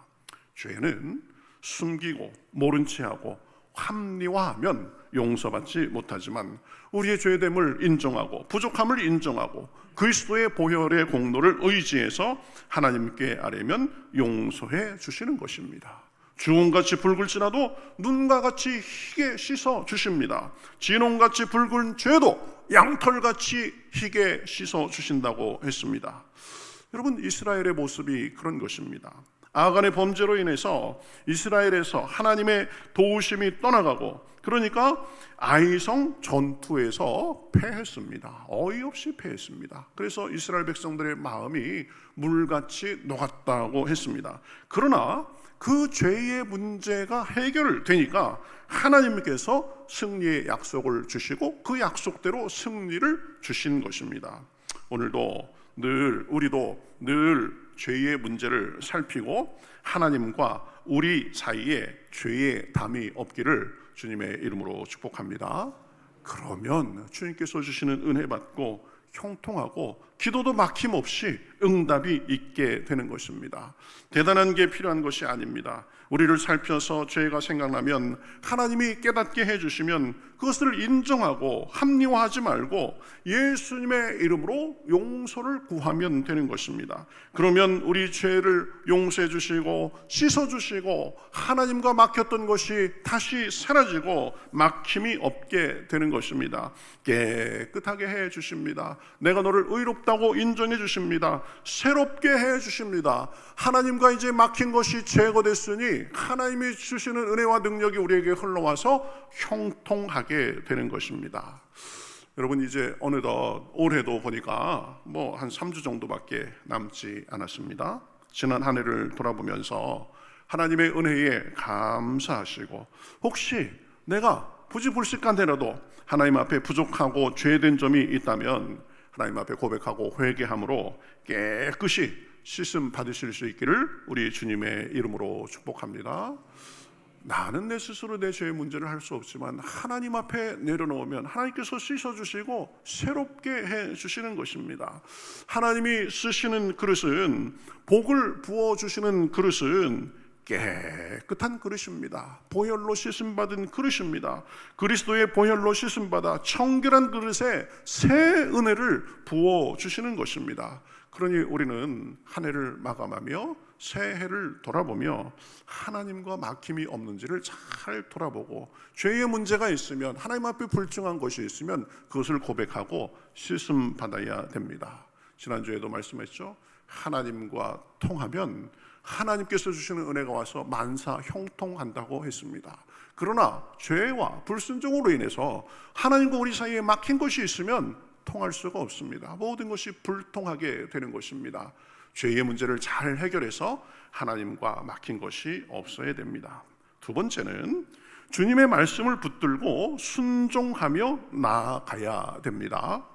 죄는 숨기고 모른 체하고 합리화하면 용서받지 못하지만 우리의 죄됨을 인정하고 부족함을 인정하고 그리스도의 보혈의 공로를 의지해서 하나님께 아뢰면 용서해 주시는 것입니다. 주홍같이 붉을지라도 눈과 같이 희게 씻어 주십니다. 진홍같이 붉은 죄도 양털같이 희게 씻어 주신다고 했습니다. 여러분, 이스라엘의 모습이 그런 것입니다. 아간의 범죄로 인해서 이스라엘에서 하나님의 도우심이 떠나가고, 그러니까 아이성 전투에서 패했습니다. 어이없이 패했습니다. 그래서 이스라엘 백성들의 마음이 물같이 녹았다고 했습니다. 그러나 그 죄의 문제가 해결되니까 하나님께서 승리의 약속을 주시고 그 약속대로 승리를 주신 것입니다. 오늘도 우리도 늘 죄의 문제를 살피고 하나님과 우리 사이에 죄의 담이 없기를 주님의 이름으로 축복합니다. 그러면 주님께서 주시는 은혜 받고 형통하고 기도도 막힘없이 응답이 있게 되는 것입니다. 대단한 게 필요한 것이 아닙니다. 우리를 살펴서 죄가 생각나면 하나님이 깨닫게 해주시면 그것을 인정하고 합리화하지 말고 예수님의 이름으로 용서를 구하면 되는 것입니다. 그러면 우리 죄를 용서해 주시고 씻어 주시고 하나님과 막혔던 것이 다시 사라지고 막힘이 없게 되는 것입니다. 깨끗하게 해 주십니다. 내가 너를 의롭게 새롭다고 인정해 주십니다. 새롭게 해 주십니다. 하나님과 이제 막힌 것이 제거됐으니 하나님이 주시는 은혜와 능력이 우리에게 흘러와서 형통하게 되는 것입니다. 여러분, 이제 어느덧 올해도 보니까 뭐 한 3주 정도밖에 남지 않았습니다. 지난 한 해를 돌아보면서 하나님의 은혜에 감사하시고, 혹시 내가 부지불식간데라도 하나님 앞에 부족하고 죄된 점이 있다면 하나님 앞에 고백하고 회개함으로 깨끗이 씻음 받으실 수 있기를 우리 주님의 이름으로 축복합니다. 나는 내 스스로 내 죄의 문제를 할 수 없지만 하나님 앞에 내려놓으면 하나님께서 씻어주시고 새롭게 해주시는 것입니다. 하나님이 쓰시는 그릇은, 복을 부어주시는 그릇은 깨끗한 그릇입니다. 보혈로 씻음받은 그릇입니다. 그리스도의 보혈로 씻음받아 청결한 그릇에 새 은혜를 부어주시는 것입니다. 그러니 우리는 한 해를 마감하며 새해를 돌아보며 하나님과 막힘이 없는지를 잘 돌아보고, 죄의 문제가 있으면, 하나님 앞에 불충한 것이 있으면 그것을 고백하고 씻음 받아야 됩니다. 지난주에도 말씀했죠. 하나님과 통하면 하나님께서 주시는 은혜가 와서 만사 형통한다고 했습니다. 그러나 죄와 불순종으로 인해서 하나님과 우리 사이에 막힌 것이 있으면 통할 수가 없습니다. 모든 것이 불통하게 되는 것입니다. 죄의 문제를 잘 해결해서 하나님과 막힌 것이 없어야 됩니다. 두 번째는 주님의 말씀을 붙들고 순종하며 나아가야 됩니다.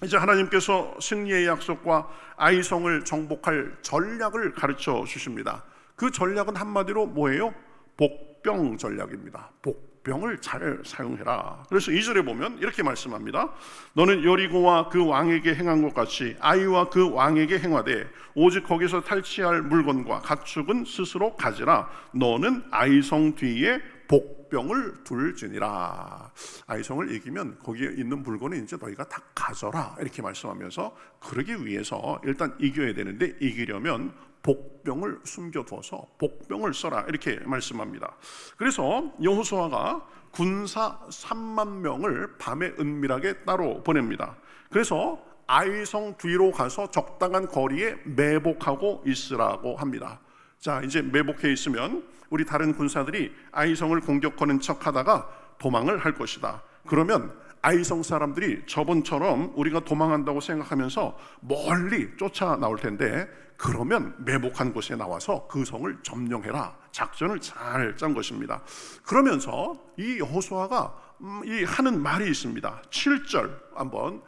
이제 하나님께서 승리의 약속과 아이성을 정복할 전략을 가르쳐 주십니다. 그 전략은 한마디로 뭐예요? 복병 전략입니다. 복병을 잘 사용해라. 그래서 2절에 보면 이렇게 말씀합니다. 너는 여리고와 그 왕에게 행한 것 같이 아이와 그 왕에게 행하되 오직 거기서 탈취할 물건과 가축은 스스로 가지라. 너는 아이성 뒤에 복병을 둘지니라. 아이성을 이기면 거기에 있는 물건은 이제 너희가 다 가져라, 이렇게 말씀하면서 그러기 위해서 일단 이겨야 되는데, 이기려면 복병을 숨겨두어서 복병을 써라, 이렇게 말씀합니다. 그래서 여호수아가 군사 3만 명을 밤에 은밀하게 따로 보냅니다. 그래서 아이성 뒤로 가서 적당한 거리에 매복하고 있으라고 합니다. 자, 이제 매복해 있으면 우리 다른 군사들이 아이성을 공격하는 척하다가 도망을 할 것이다. 그러면 아이성 사람들이 저번처럼 우리가 도망한다고 생각하면서 멀리 쫓아 나올 텐데, 그러면 매복한 곳에 나와서 그 성을 점령해라, 작전을 잘 짠 것입니다. 그러면서 이 여호수아가 이 하는 말이 있습니다. 7절 한번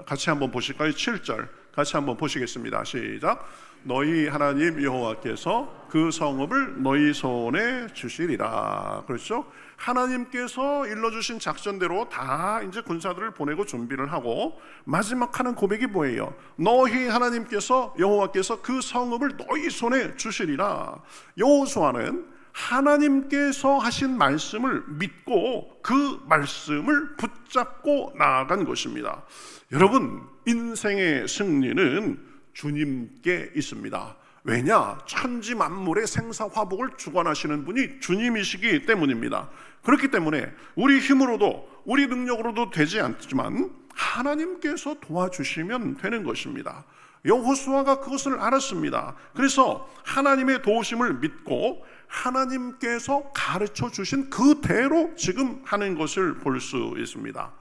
같이 한번 보실까요? 7절 같이 한번 보시겠습니다. 시작. 너희 하나님 여호와께서 그 성읍을 너희 손에 주시리라. 그렇죠? 하나님께서 일러주신 작전대로 다 이제 군사들을 보내고 준비를 하고, 마지막 하는 고백이 뭐예요? 너희 하나님께서 여호와께서 그 성읍을 너희 손에 주시리라. 여호수아는 하나님께서 하신 말씀을 믿고 그 말씀을 붙잡고 나아간 것입니다. 여러분, 인생의 승리는 주님께 있습니다. 왜냐? 천지 만물의 생사화복을 주관하시는 분이 주님이시기 때문입니다. 그렇기 때문에 우리 힘으로도 우리 능력으로도 되지 않지만 하나님께서 도와주시면 되는 것입니다. 여호수아가 그것을 알았습니다. 그래서 하나님의 도우심을 믿고 하나님께서 가르쳐 주신 그대로 지금 하는 것을 볼 수 있습니다.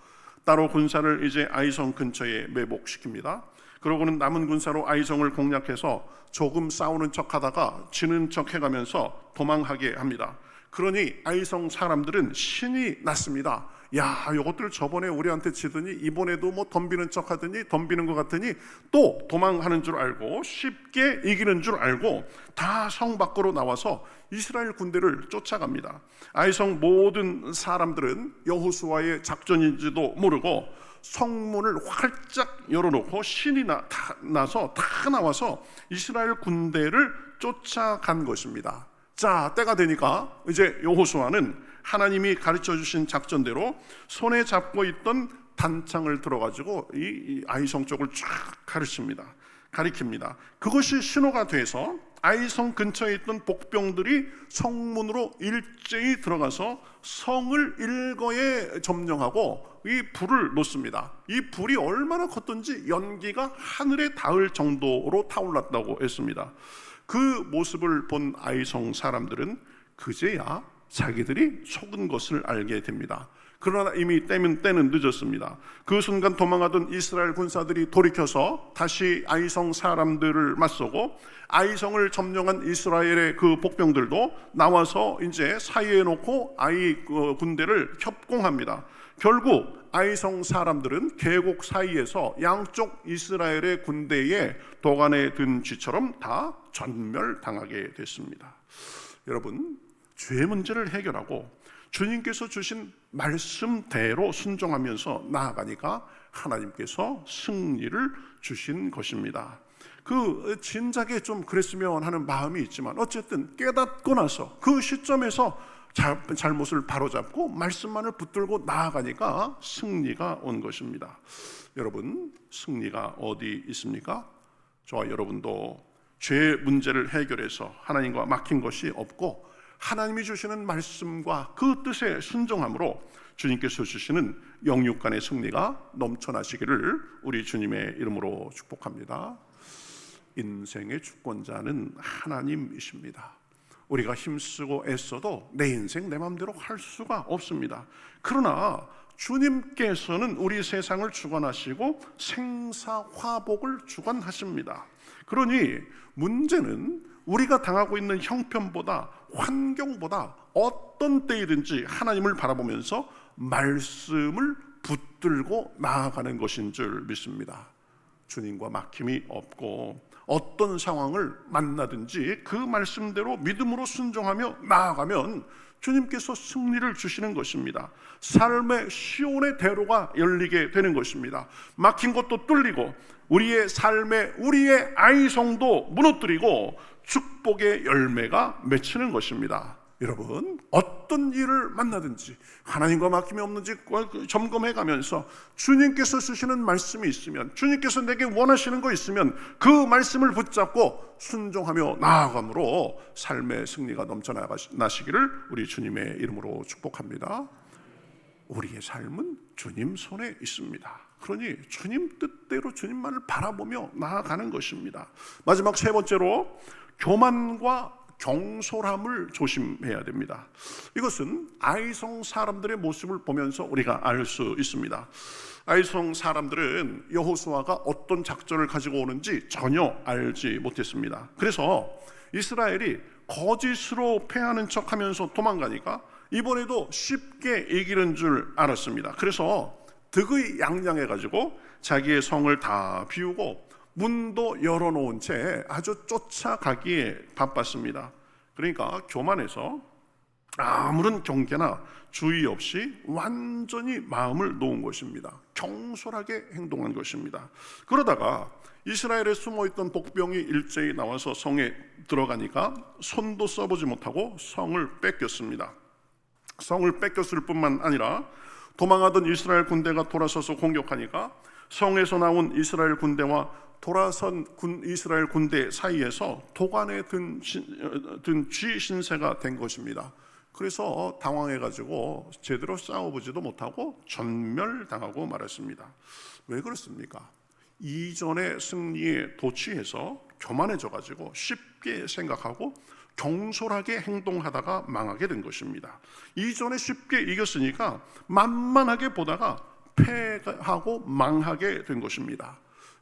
따로 군사를 이제 아이성 근처에 매복시킵니다. 그러고는 남은 군사로 아이성을 공략해서 조금 싸우는 척하다가 지는 척 해가면서 도망하게 합니다. 그러니 아이성 사람들은 신이 났습니다. 야, 이것들 저번에 우리한테 지더니 이번에도 뭐 덤비는 척 하더니, 덤비는 것 같더니 또 도망하는 줄 알고 쉽게 이기는 줄 알고 다 성 밖으로 나와서 이스라엘 군대를 쫓아갑니다. 아이성 모든 사람들은 여호수아의 작전인지도 모르고 성문을 활짝 열어놓고 신이 나서 다 나와서 이스라엘 군대를 쫓아간 것입니다. 자, 때가 되니까 이제 여호수아는 하나님이 가르쳐 주신 작전대로 손에 잡고 있던 단창을 들어가지고 이 아이성 쪽을 쫙 가리킵니다. 그것이 신호가 돼서 아이성 근처에 있던 복병들이 성문으로 일제히 들어가서 성을 일거에 점령하고 이 불을 놓습니다. 이 불이 얼마나 컸던지 연기가 하늘에 닿을 정도로 타올랐다고 했습니다. 그 모습을 본 아이성 사람들은 그제야 자기들이 속은 것을 알게 됩니다. 그러나 이미 때는 늦었습니다. 그 순간 도망하던 이스라엘 군사들이 돌이켜서 다시 아이성 사람들을 맞서고 아이성을 점령한 이스라엘의 그 복병들도 나와서 이제 사이에 놓고 군대를 협공합니다. 결국 아이성 사람들은 계곡 사이에서 양쪽 이스라엘의 군대에 도간에 든 쥐처럼 다 전멸당하게 됐습니다. 여러분, 죄의 문제를 해결하고 주님께서 주신 말씀대로 순종하면서 나아가니까 하나님께서 승리를 주신 것입니다. 진작에 좀 그랬으면 하는 마음이 있지만 어쨌든 깨닫고 나서 그 시점에서 잘못을 바로잡고 말씀만을 붙들고 나아가니까 승리가 온 것입니다. 여러분, 승리가 어디 있습니까? 저와 여러분도 죄의 문제를 해결해서 하나님과 막힌 것이 없고 하나님이 주시는 말씀과 그 뜻에 순종함으로 주님께서 주시는 영육 간의 승리가 넘쳐나시기를 우리 주님의 이름으로 축복합니다. 인생의 주권자는 하나님이십니다. 우리가 힘쓰고 애써도 내 인생 내 마음대로 할 수가 없습니다. 그러나 주님께서는 우리 세상을 주관하시고 생사화복을 주관하십니다. 그러니 문제는 우리가 당하고 있는 형편보다 환경보다 어떤 때이든지 하나님을 바라보면서 말씀을 붙들고 나아가는 것인 줄 믿습니다. 주님과 막힘이 없고 어떤 상황을 만나든지 그 말씀대로 믿음으로 순종하며 나아가면 주님께서 승리를 주시는 것입니다. 삶의 시온의 대로가 열리게 되는 것입니다. 막힌 것도 뚫리고 우리의 삶의 우리의 아이성도 무너뜨리고 축복의 열매가 맺히는 것입니다. 여러분, 어떤 일을 만나든지 하나님과 막힘이 없는지 점검해 가면서 주님께서 주시는 말씀이 있으면, 주님께서 내게 원하시는 거 있으면 그 말씀을 붙잡고 순종하며 나아감으로 삶의 승리가 넘쳐나시기를 우리 주님의 이름으로 축복합니다. 우리의 삶은 주님 손에 있습니다. 그러니 주님 뜻대로 주님만을 바라보며 나아가는 것입니다. 마지막 세 번째로 교만과 경솔함을 조심해야 됩니다. 이것은 아이성 사람들의 모습을 보면서 우리가 알 수 있습니다. 아이성 사람들은 여호수아가 어떤 작전을 가지고 오는지 전혀 알지 못했습니다. 그래서 이스라엘이 거짓으로 패하는 척하면서 도망가니까 이번에도 쉽게 이기는 줄 알았습니다. 그래서 득의 양양해가지고 자기의 성을 다 비우고 문도 열어놓은 채 아주 쫓아가기에 바빴습니다. 그러니까 교만해서 아무런 경계나 주의 없이 완전히 마음을 놓은 것입니다. 경솔하게 행동한 것입니다. 그러다가 이스라엘에 숨어있던 복병이 일제히 나와서 성에 들어가니까 손도 써보지 못하고 성을 뺏겼습니다. 성을 뺏겼을 뿐만 아니라 도망하던 이스라엘 군대가 돌아서서 공격하니까 성에서 나온 이스라엘 군대와 돌아선 이스라엘 군대 사이에서 도간에 든 쥐 신세가 된 것입니다. 그래서 당황해가지고 제대로 싸워보지도 못하고 전멸당하고 말았습니다. 왜 그렇습니까? 이전의 승리에 도취해서 교만해져가지고 쉽게 생각하고 경솔하게 행동하다가 망하게 된 것입니다. 이전에 쉽게 이겼으니까 만만하게 보다가 패하고 망하게 된 것입니다.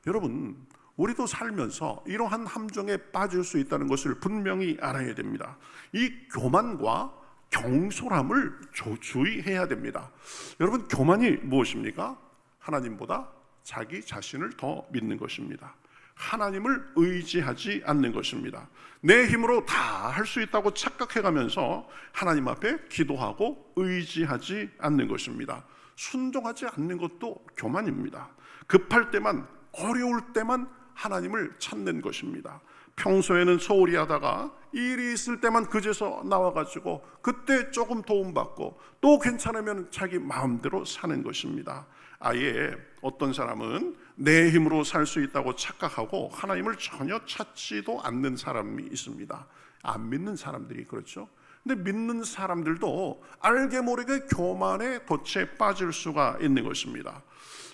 여러분, 우리도 살면서 이러한 함정에 빠질 수 있다는 것을 분명히 알아야 됩니다. 이 교만과 경솔함을 주의해야 됩니다. 여러분, 교만이 무엇입니까? 하나님보다 자기 자신을 더 믿는 것입니다. 하나님을 의지하지 않는 것입니다. 내 힘으로 다 할 수 있다고 착각해가면서 하나님 앞에 기도하고 의지하지 않는 것입니다. 순종하지 않는 것도 교만입니다. 급할 때만, 어려울 때만 하나님을 찾는 것입니다. 평소에는 소홀히 하다가 일이 있을 때만 그제서 나와가지고 그때 조금 도움받고 또 괜찮으면 자기 마음대로 사는 것입니다. 아예 어떤 사람은 내 힘으로 살 수 있다고 착각하고 하나님을 전혀 찾지도 않는 사람이 있습니다. 안 믿는 사람들이 그렇죠. 근데 믿는 사람들도 알게 모르게 교만에 덫에 빠질 수가 있는 것입니다.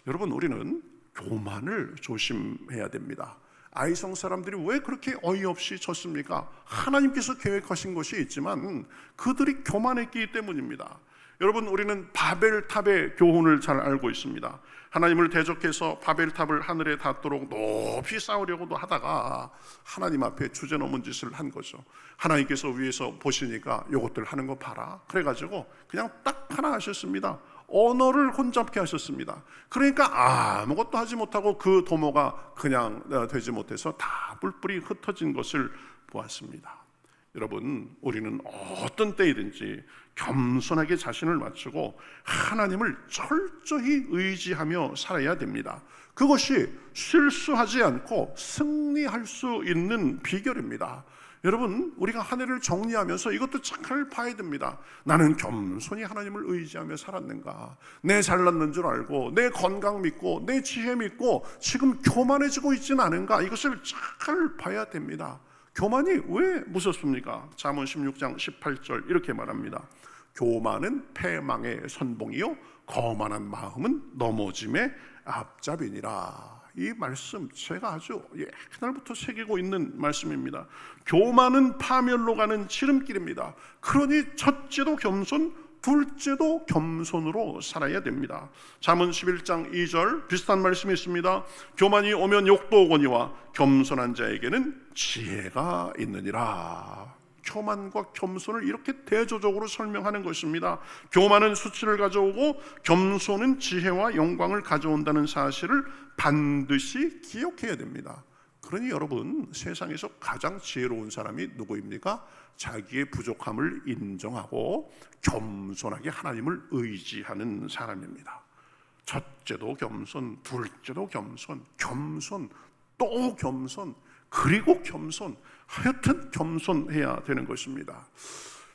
여러분, 우리는 교만을 조심해야 됩니다. 아이성 사람들이 왜 그렇게 어이없이 졌습니까? 하나님께서 계획하신 것이 있지만 그들이 교만했기 때문입니다. 여러분, 우리는 바벨탑의 교훈을 잘 알고 있습니다. 하나님을 대적해서 바벨탑을 하늘에 닿도록 높이 쌓으려고도 하다가 하나님 앞에 주제넘은 짓을 한 거죠. 하나님께서 위에서 보시니까 요것들 하는 거 봐라, 그래가지고 그냥 딱 하나 하셨습니다. 언어를 혼잡게 하셨습니다. 그러니까 아무것도 하지 못하고 그 도모가 그냥 되지 못해서 다 뿔뿔이 흩어진 것을 보았습니다. 여러분, 우리는 어떤 때이든지 겸손하게 자신을 맞추고 하나님을 철저히 의지하며 살아야 됩니다. 그것이 실수하지 않고 승리할 수 있는 비결입니다. 여러분, 우리가 한 해를 정리하면서 이것도 잘 봐야 됩니다. 나는 겸손히 하나님을 의지하며 살았는가? 내 잘났는 줄 알고 내 건강 믿고 내 지혜 믿고 지금 교만해지고 있지는 않은가? 이것을 잘 봐야 됩니다. 교만이 왜 무섭습니까? 잠언 16장 18절 이렇게 말합니다. 교만은 패망의 선봉이요 거만한 마음은 넘어짐의 앞잡이니라. 이 말씀 제가 아주 옛날부터 새기고 있는 말씀입니다. 교만은 파멸로 가는 지름길입니다. 그러니 첫째도 겸손, 둘째도 겸손으로 살아야 됩니다. 잠언 11장 2절 비슷한 말씀이 있습니다. 교만이 오면 욕도 오거니와 겸손한 자에게는 지혜가 있느니라. 교만과 겸손을 이렇게 대조적으로 설명하는 것입니다. 교만은 수치를 가져오고 겸손은 지혜와 영광을 가져온다는 사실을 반드시 기억해야 됩니다. 그러니 여러분, 세상에서 가장 지혜로운 사람이 누구입니까? 자기의 부족함을 인정하고 겸손하게 하나님을 의지하는 사람입니다. 첫째도 겸손, 둘째도 겸손, 겸손, 또 겸손, 그리고 겸손, 하여튼 겸손해야 되는 것입니다.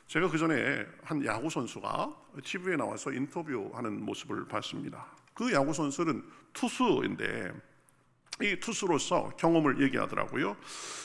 제가 그 전에 한 야구 선수가 TV에 나와서 인터뷰하는 모습을 봤습니다. 그 야구 선수는 투수인데 이 투수로서 경험을 얘기하더라고요.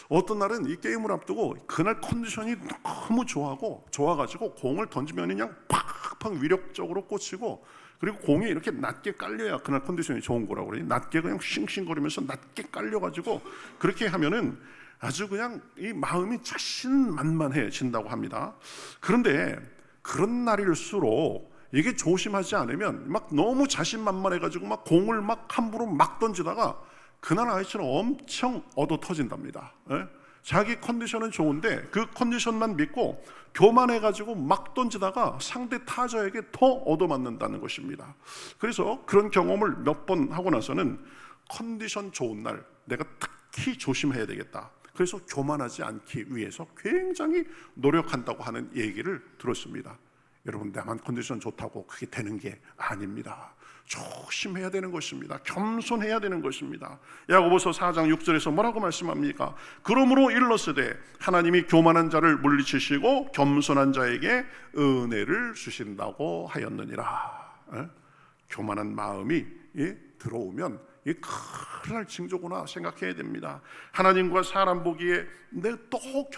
어떤 날은 이 게임을 앞두고 그날 컨디션이 너무 좋아가지고 공을 던지면 그냥 팍팍 위력적으로 꽂히고, 그리고 공이 이렇게 낮게 깔려야 그날 컨디션이 좋은 거라고 그러니 낮게 그냥 싱싱거리면서 낮게 깔려가지고 그렇게 하면은 아주 그냥 이 마음이 자신만만해진다고 합니다. 그런데 그런 날일수록 이게 조심하지 않으면 막 너무 자신만만해가지고 막 공을 막 함부로 막 던지다가 그날 아이처럼 엄청 얻어 터진답니다. 자기 컨디션은 좋은데 그 컨디션만 믿고 교만해가지고 막 던지다가 상대 타자에게 더 얻어맞는다는 것입니다. 그래서 그런 경험을 몇 번 하고 나서는 컨디션 좋은 날 내가 특히 조심해야 되겠다. 그래서 교만하지 않기 위해서 굉장히 노력한다고 하는 얘기를 들었습니다. 여러분, 나만 컨디션 좋다고 그게 되는 게 아닙니다. 조심해야 되는 것입니다. 겸손해야 되는 것입니다. 야고보서 4장 6절에서 뭐라고 말씀합니까? 그러므로 일러스되 하나님이 교만한 자를 물리치시고 겸손한 자에게 은혜를 주신다고 하였느니라. 교만한 마음이 들어오면 이 큰일 날 징조구나 생각해야 됩니다. 하나님과 사람 보기에 내가 또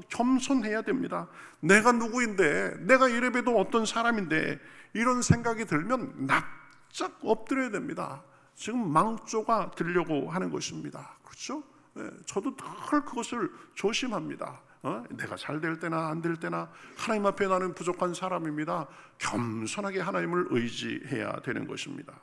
겸손해야 됩니다. 내가 누구인데, 내가 이래봬도 어떤 사람인데, 이런 생각이 들면 납작 엎드려야 됩니다. 지금 망조가 되려고 하는 것입니다. 그렇죠? 저도 늘 그것을 조심합니다. 내가 잘 될 때나 안 될 때나 하나님 앞에 나는 부족한 사람입니다. 겸손하게 하나님을 의지해야 되는 것입니다.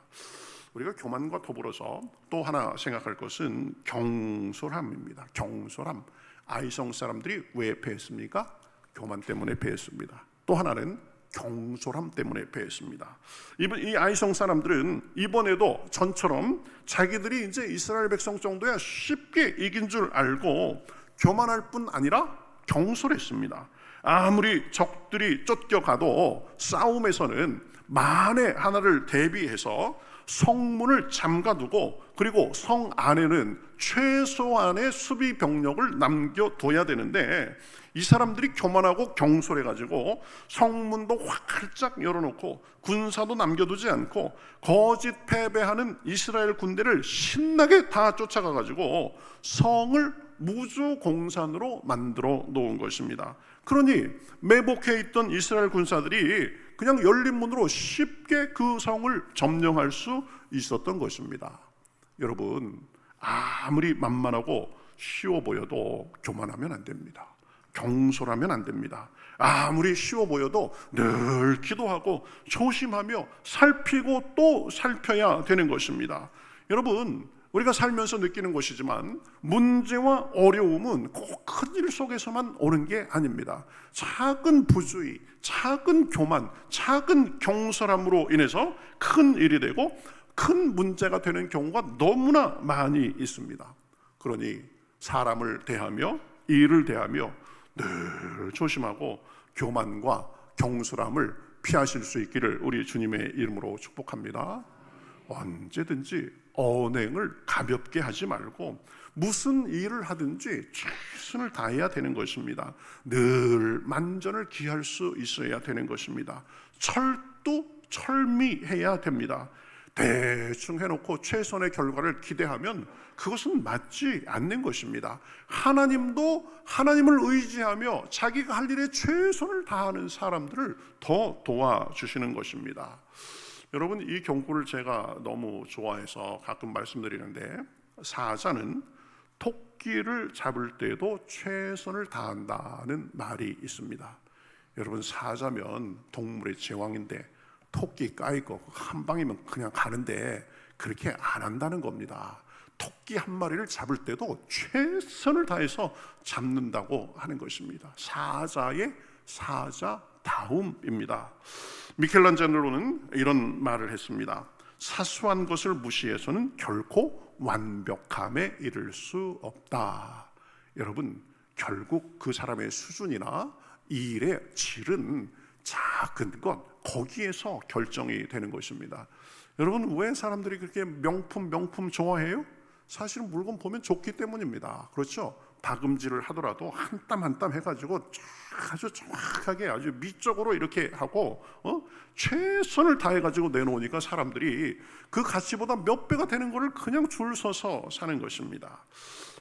우리가 교만과 더불어서 또 하나 생각할 것은 경솔함입니다. 경솔함. 아이성 사람들이 왜 패했습니까? 교만 때문에 패했습니다. 또 하나는 경솔함 때문에 패했습니다. 이 아이성 사람들은 이번에도 전처럼 자기들이 이제 이스라엘 백성 정도야 쉽게 이긴 줄 알고 교만할 뿐 아니라 경솔했습니다. 아무리 적들이 쫓겨가도 싸움에서는 만에 하나를 대비해서 성문을 잠가두고, 그리고 성 안에는 최소한의 수비 병력을 남겨둬야 되는데 이 사람들이 교만하고 경솔해가지고 성문도 활짝 열어놓고 군사도 남겨두지 않고 거짓 패배하는 이스라엘 군대를 신나게 다 쫓아가가지고 성을 무주공산으로 만들어 놓은 것입니다. 그러니 매복해 있던 이스라엘 군사들이 그냥 열린 문으로 쉽게 그 성을 점령할 수 있었던 것입니다. 여러분, 아무리 만만하고 쉬워 보여도 교만하면 안 됩니다. 경솔하면 안 됩니다. 아무리 쉬워 보여도 늘 기도하고 조심하며 살피고 또 살펴야 되는 것입니다. 여러분, 우리가 살면서 느끼는 것이지만 문제와 어려움은 꼭 큰 일 속에서만 오는 게 아닙니다. 작은 부주의, 작은 교만, 작은 경솔함으로 인해서 큰 일이 되고 큰 문제가 되는 경우가 너무나 많이 있습니다. 그러니 사람을 대하며 일을 대하며 늘 조심하고 교만과 경솔함을 피하실 수 있기를 우리 주님의 이름으로 축복합니다. 언제든지 언행을 가볍게 하지 말고 무슨 일을 하든지 최선을 다해야 되는 것입니다. 늘 만전을 기할 수 있어야 되는 것입니다. 철두철미해야 됩니다. 대충 해놓고 최선의 결과를 기대하면 그것은 맞지 않는 것입니다. 하나님도 하나님을 의지하며 자기가 할 일에 최선을 다하는 사람들을 더 도와주시는 것입니다. 여러분, 이 경구를 제가 너무 좋아해서 가끔 말씀드리는데, 사자는 토끼를 잡을 때도 최선을 다한다는 말이 있습니다. 여러분, 사자면 동물의 제왕인데 토끼 까이고 한 방이면 그냥 가는데 그렇게 안 한다는 겁니다. 토끼 한 마리를 잡을 때도 최선을 다해서 잡는다고 하는 것입니다. 사자의 사자다움입니다. 미켈란젤로는 이런 말을 했습니다. 사소한 것을 무시해서는 결코 완벽함에 이를 수 없다. 여러분, 결국 그 사람의 수준이나 이 일의 질은 작은 것, 거기에서 결정이 되는 것입니다. 여러분, 왜 사람들이 그렇게 명품 좋아해요? 사실은 물건 보면 좋기 때문입니다. 그렇죠? 박음질을 하더라도 한 땀 한 땀 해가지고 아주 정확하게 아주 미적으로 이렇게 하고 최선을 다해가지고 내놓으니까 사람들이 그 가치보다 몇 배가 되는 것을 그냥 줄 서서 사는 것입니다.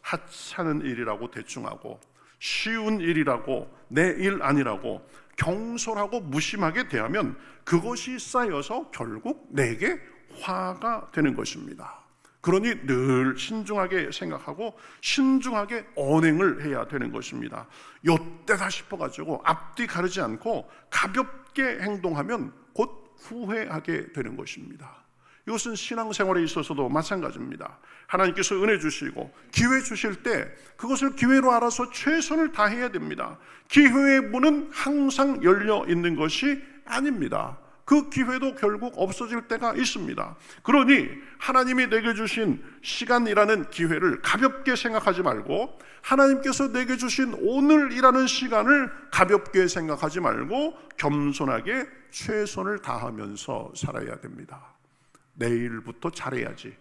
하찮은 일이라고 대충하고 쉬운 일이라고 내 일 아니라고 경솔하고 무심하게 대하면 그것이 쌓여서 결국 내게 화가 되는 것입니다. 그러니 늘 신중하게 생각하고 신중하게 언행을 해야 되는 것입니다. 요때다 싶어가지고 앞뒤 가르지 않고 가볍게 행동하면 곧 후회하게 되는 것입니다. 이것은 신앙생활에 있어서도 마찬가지입니다. 하나님께서 은혜 주시고 기회 주실 때 그것을 기회로 알아서 최선을 다해야 됩니다. 기회의 문은 항상 열려 있는 것이 아닙니다. 그 기회도 결국 없어질 때가 있습니다. 그러니 하나님이 내게 주신 시간이라는 기회를 가볍게 생각하지 말고 하나님께서 내게 주신 오늘이라는 시간을 가볍게 생각하지 말고 겸손하게 최선을 다하면서 살아야 됩니다. 내일부터 잘해야지.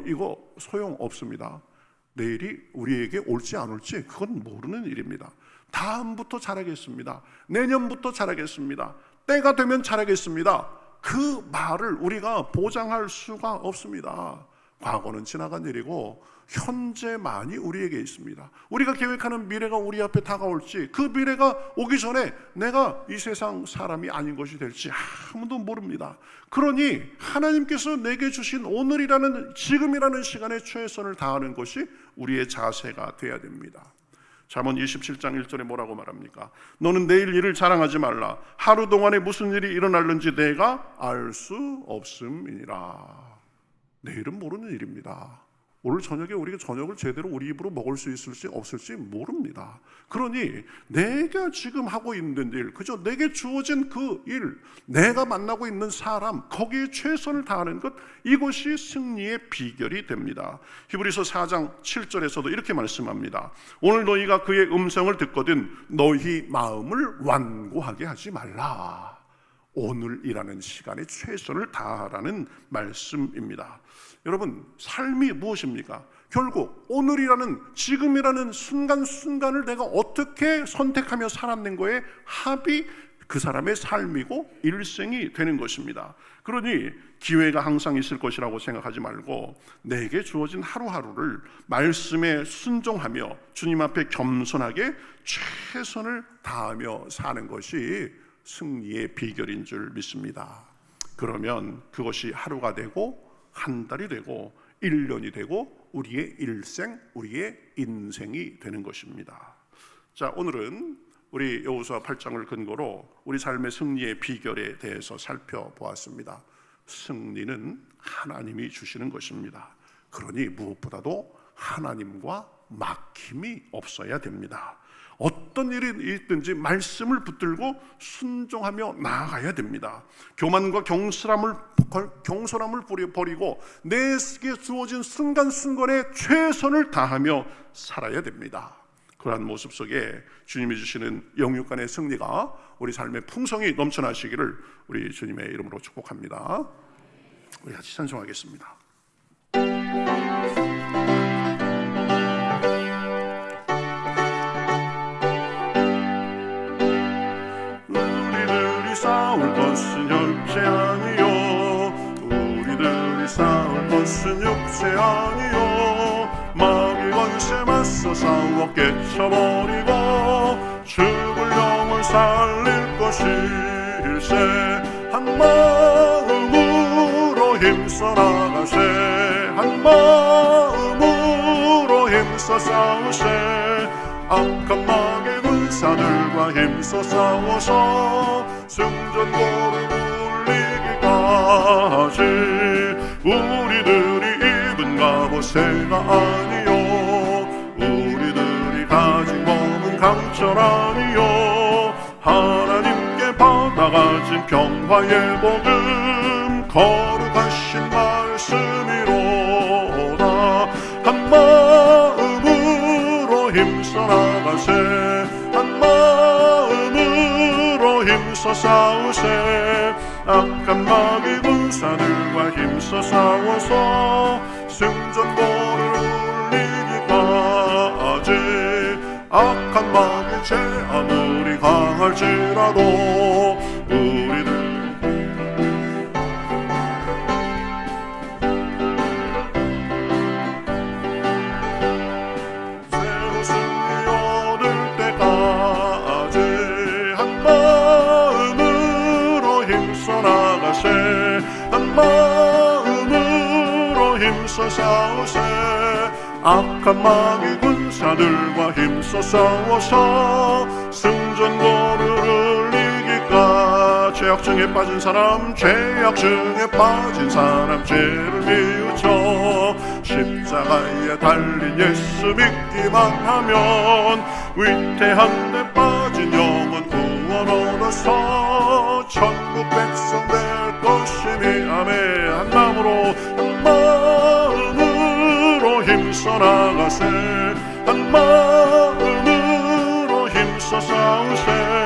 이거 소용없습니다. 내일이 우리에게 올지 안 올지 그건 모르는 일입니다. 다음부터 잘하겠습니다. 내년부터 잘하겠습니다. 때가 되면 잘하겠습니다. 그 말을 우리가 보장할 수가 없습니다. 과거는 지나간 일이고 현재만이 우리에게 있습니다. 우리가 계획하는 미래가 우리 앞에 다가올지 그 미래가 오기 전에 내가 이 세상 사람이 아닌 것이 될지 아무도 모릅니다. 그러니 하나님께서 내게 주신 오늘이라는 지금이라는 시간에 최선을 다하는 것이 우리의 자세가 돼야 됩니다. 잠언 27장 1절에 뭐라고 말합니까? 너는 내일 일을 자랑하지 말라. 하루 동안에 무슨 일이 일어날는지 내가 알 수 없음이니라. 내일은 모르는 일입니다. 오늘 저녁에 우리가 저녁을 제대로 우리 입으로 먹을 수 있을지 없을지 모릅니다. 그러니 내가 지금 하고 있는 일, 그저 내게 주어진 그 일, 내가 만나고 있는 사람, 거기에 최선을 다하는 것, 이것이 승리의 비결이 됩니다. 히브리서 4장 7절에서도 이렇게 말씀합니다. 오늘 너희가 그의 음성을 듣거든 너희 마음을 완고하게 하지 말라. 오늘이라는 시간에 최선을 다하라는 말씀입니다. 여러분, 삶이 무엇입니까? 결국 오늘이라는 지금이라는 순간순간을 내가 어떻게 선택하며 살았는 거에 합이 그 사람의 삶이고 일생이 되는 것입니다. 그러니 기회가 항상 있을 것이라고 생각하지 말고 내게 주어진 하루하루를 말씀에 순종하며 주님 앞에 겸손하게 최선을 다하며 사는 것이 승리의 비결인 줄 믿습니다. 그러면 그것이 하루가 되고 한 달이 되고 1년이 되고 우리의 일생, 우리의 인생이 되는 것입니다. 자, 오늘은 우리 여호수아 8장을 근거로 우리 삶의 승리의 비결에 대해서 살펴보았습니다. 승리는 하나님이 주시는 것입니다. 그러니 무엇보다도 하나님과 막힘이 없어야 됩니다. 어떤 일이 있든지 말씀을 붙들고 순종하며 나아가야 됩니다. 교만과 경솔함을 버리고 내게 주어진 순간순간에 최선을 다하며 살아야 됩니다. 그러한 모습 속에 주님이 주시는 영육간의 승리가 우리 삶의 풍성이 넘쳐나시기를 우리 주님의 이름으로 축복합니다. 우리 같이 찬송하겠습니다. 우리들이 싸울 것은 혈체 아니요, 우리들이 싸울 것은 육체 아니요, 마귀 권세 맞서 싸워 깨쳐버리고 죽을 영을 살릴 것일세. 한 마음으로 힘써 나가세, 한 마음으로 힘써 싸우세. 악한 마귀 군사들과 힘써 싸워서 승전고를 울리기까지. 우리들이 입은 갑옷새가 아니요, 우리들이 가진 검은 강철 아니요, 하나님께 받아가진 평화의 복음 거룩하신 말씀이로다. 한 마음으로 힘써 나가세, 한 마음으로 힘써 싸우세. 악한 마귀 군사들과 힘써 싸워서 승전고를 울리기까지. 악한 마귀 죄 아무리 강할지라도 우리들 새로 승리 얻을 때까지 한 마음으로 힘써 나가세, 한 마음으로 힘써 싸우세. 악한 마귀 군사들과 힘써 싸워서 승전고를 울리기까. 죄악증에 빠진 사람, 죄악증에 빠진 사람 죄를 뉘우쳐 십자가에 달린 예수 믿기만 하면 위태한 데 빠진 영혼 구원 얻어서 천국 백성 될 것이니. 아멘. 한 마음으로, 한 마음으로 힘써 나가세, 한 마음으로 힘써 싸우세.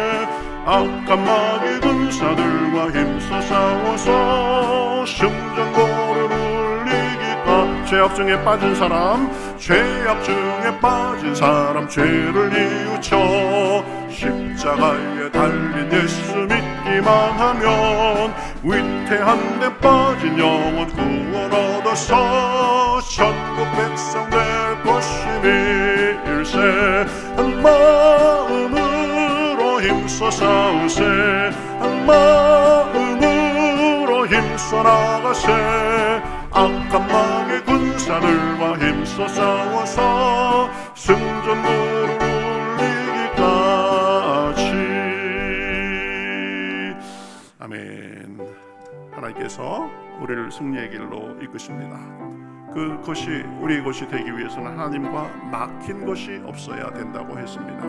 악한 마귀 군사들과 힘써 싸워서 승전고를 울리기까. 죄악증에 빠진 사람, 죄악증에 빠진 사람 죄를 뉘우쳐 십자가에 달린 예수 믿기만 하면 위태한 데 빠진 영혼 구원 얻어서 천국 백성 될 것이니 일세. 한 마음으로 힘써 싸우세, 한 마음으로 힘써 나가세. 악한 마귀 군사들과 힘써 싸워서 승전고를 울리기까지. 아멘. 하나님께서 우리를 승리의 길로 이끄십니다. 그것이 우리의 것이 되기 위해서는 하나님과 막힌 것이 없어야 된다고 했습니다.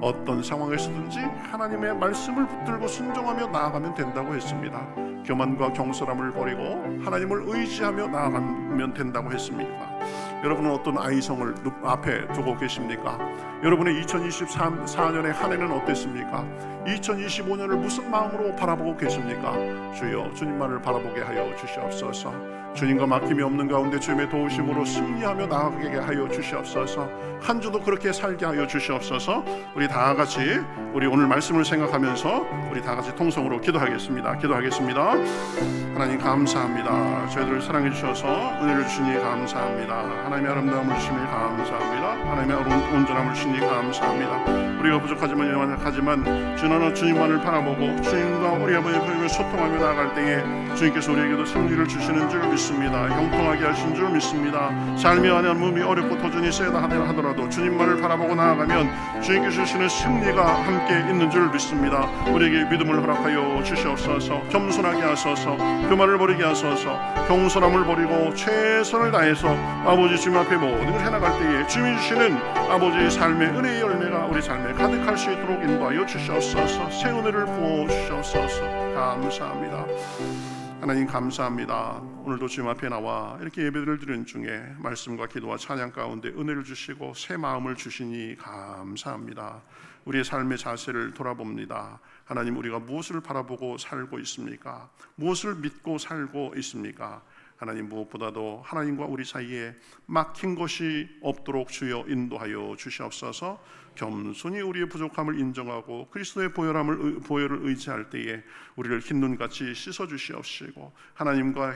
어떤 상황에서든지 하나님의 말씀을 붙들고 순종하며 나아가면 된다고 했습니다. 교만과 경솔함을 버리고 하나님을 의지하며 나아가면 된다고 했습니다. 여러분은 어떤 아이성을 앞에 두고 계십니까? 여러분의 2024년의 한 해는 어땠습니까? 2025년을 무슨 마음으로 바라보고 계십니까? 주여, 주님만을 바라보게 하여 주시옵소서. 주님과 막힘이 없는 가운데 주님의 도우심으로 승리하며 나아가게 하여 주시옵소서. 한 주도 그렇게 살게 하여 주시옵소서. 우리 다 같이 우리 오늘 말씀을 생각하면서 우리 다 같이 통성으로 기도하겠습니다. 하나님 감사합니다. 저희들을 사랑해 주셔서 은혜를 주시니 감사합니다. 하나님의 아름다움을 주시니 감사합니다. 하나님의 온전함을 주시니 감사합니다. 우리가 부족하지만 연약하지만 주님만을 바라보고 주님과 우리 아버지와 소통하며 나아갈 때에 주님께서 우리에게도 승리를 주시는 줄 믿습니다. 형통하게 하신 줄 믿습니다. 삶이 아니한 몸이 어렵고 도전이 세다 하더라도 주님만을 바라보고 나아가면 주님께서 주시는 승리가 함께 있는 줄 믿습니다. 우리에게 믿음을 허락하여 주시옵소서. 겸손하게 하소서. 교만을 버리게 하소서. 경솔함을 버리고 최선을 다해서 아버지 주님 앞에 모든 걸 해나갈 때에 주님이 주시는 아버지의 삶의 은혜의 열매가 우리 삶에 가득할 수 있도록 인도하여 주시옵소서. 새 은혜를 부어 주시옵소서. 감사합니다. 하나님 감사합니다. 오늘도 주님 앞에 나와 이렇게 예배를 드리는 중에 말씀과 기도와 찬양 가운데 은혜를 주시고 새 마음을 주시니 감사합니다. 우리의 삶의 자세를 돌아봅니다. 하나님, 우리가 무엇을 바라보고 살고 있습니까? 무엇을 믿고 살고 있습니까? 하나님, 무엇보다도 하나님과 우리 사이에 막힌 것이 없도록 주여 인도하여 주시옵소서. 겸손히 우리의 부족함을 인정하고 그리스도의 보혈을 의지할 때에 우리를 흰 눈같이 씻어 주시옵시고 하나님과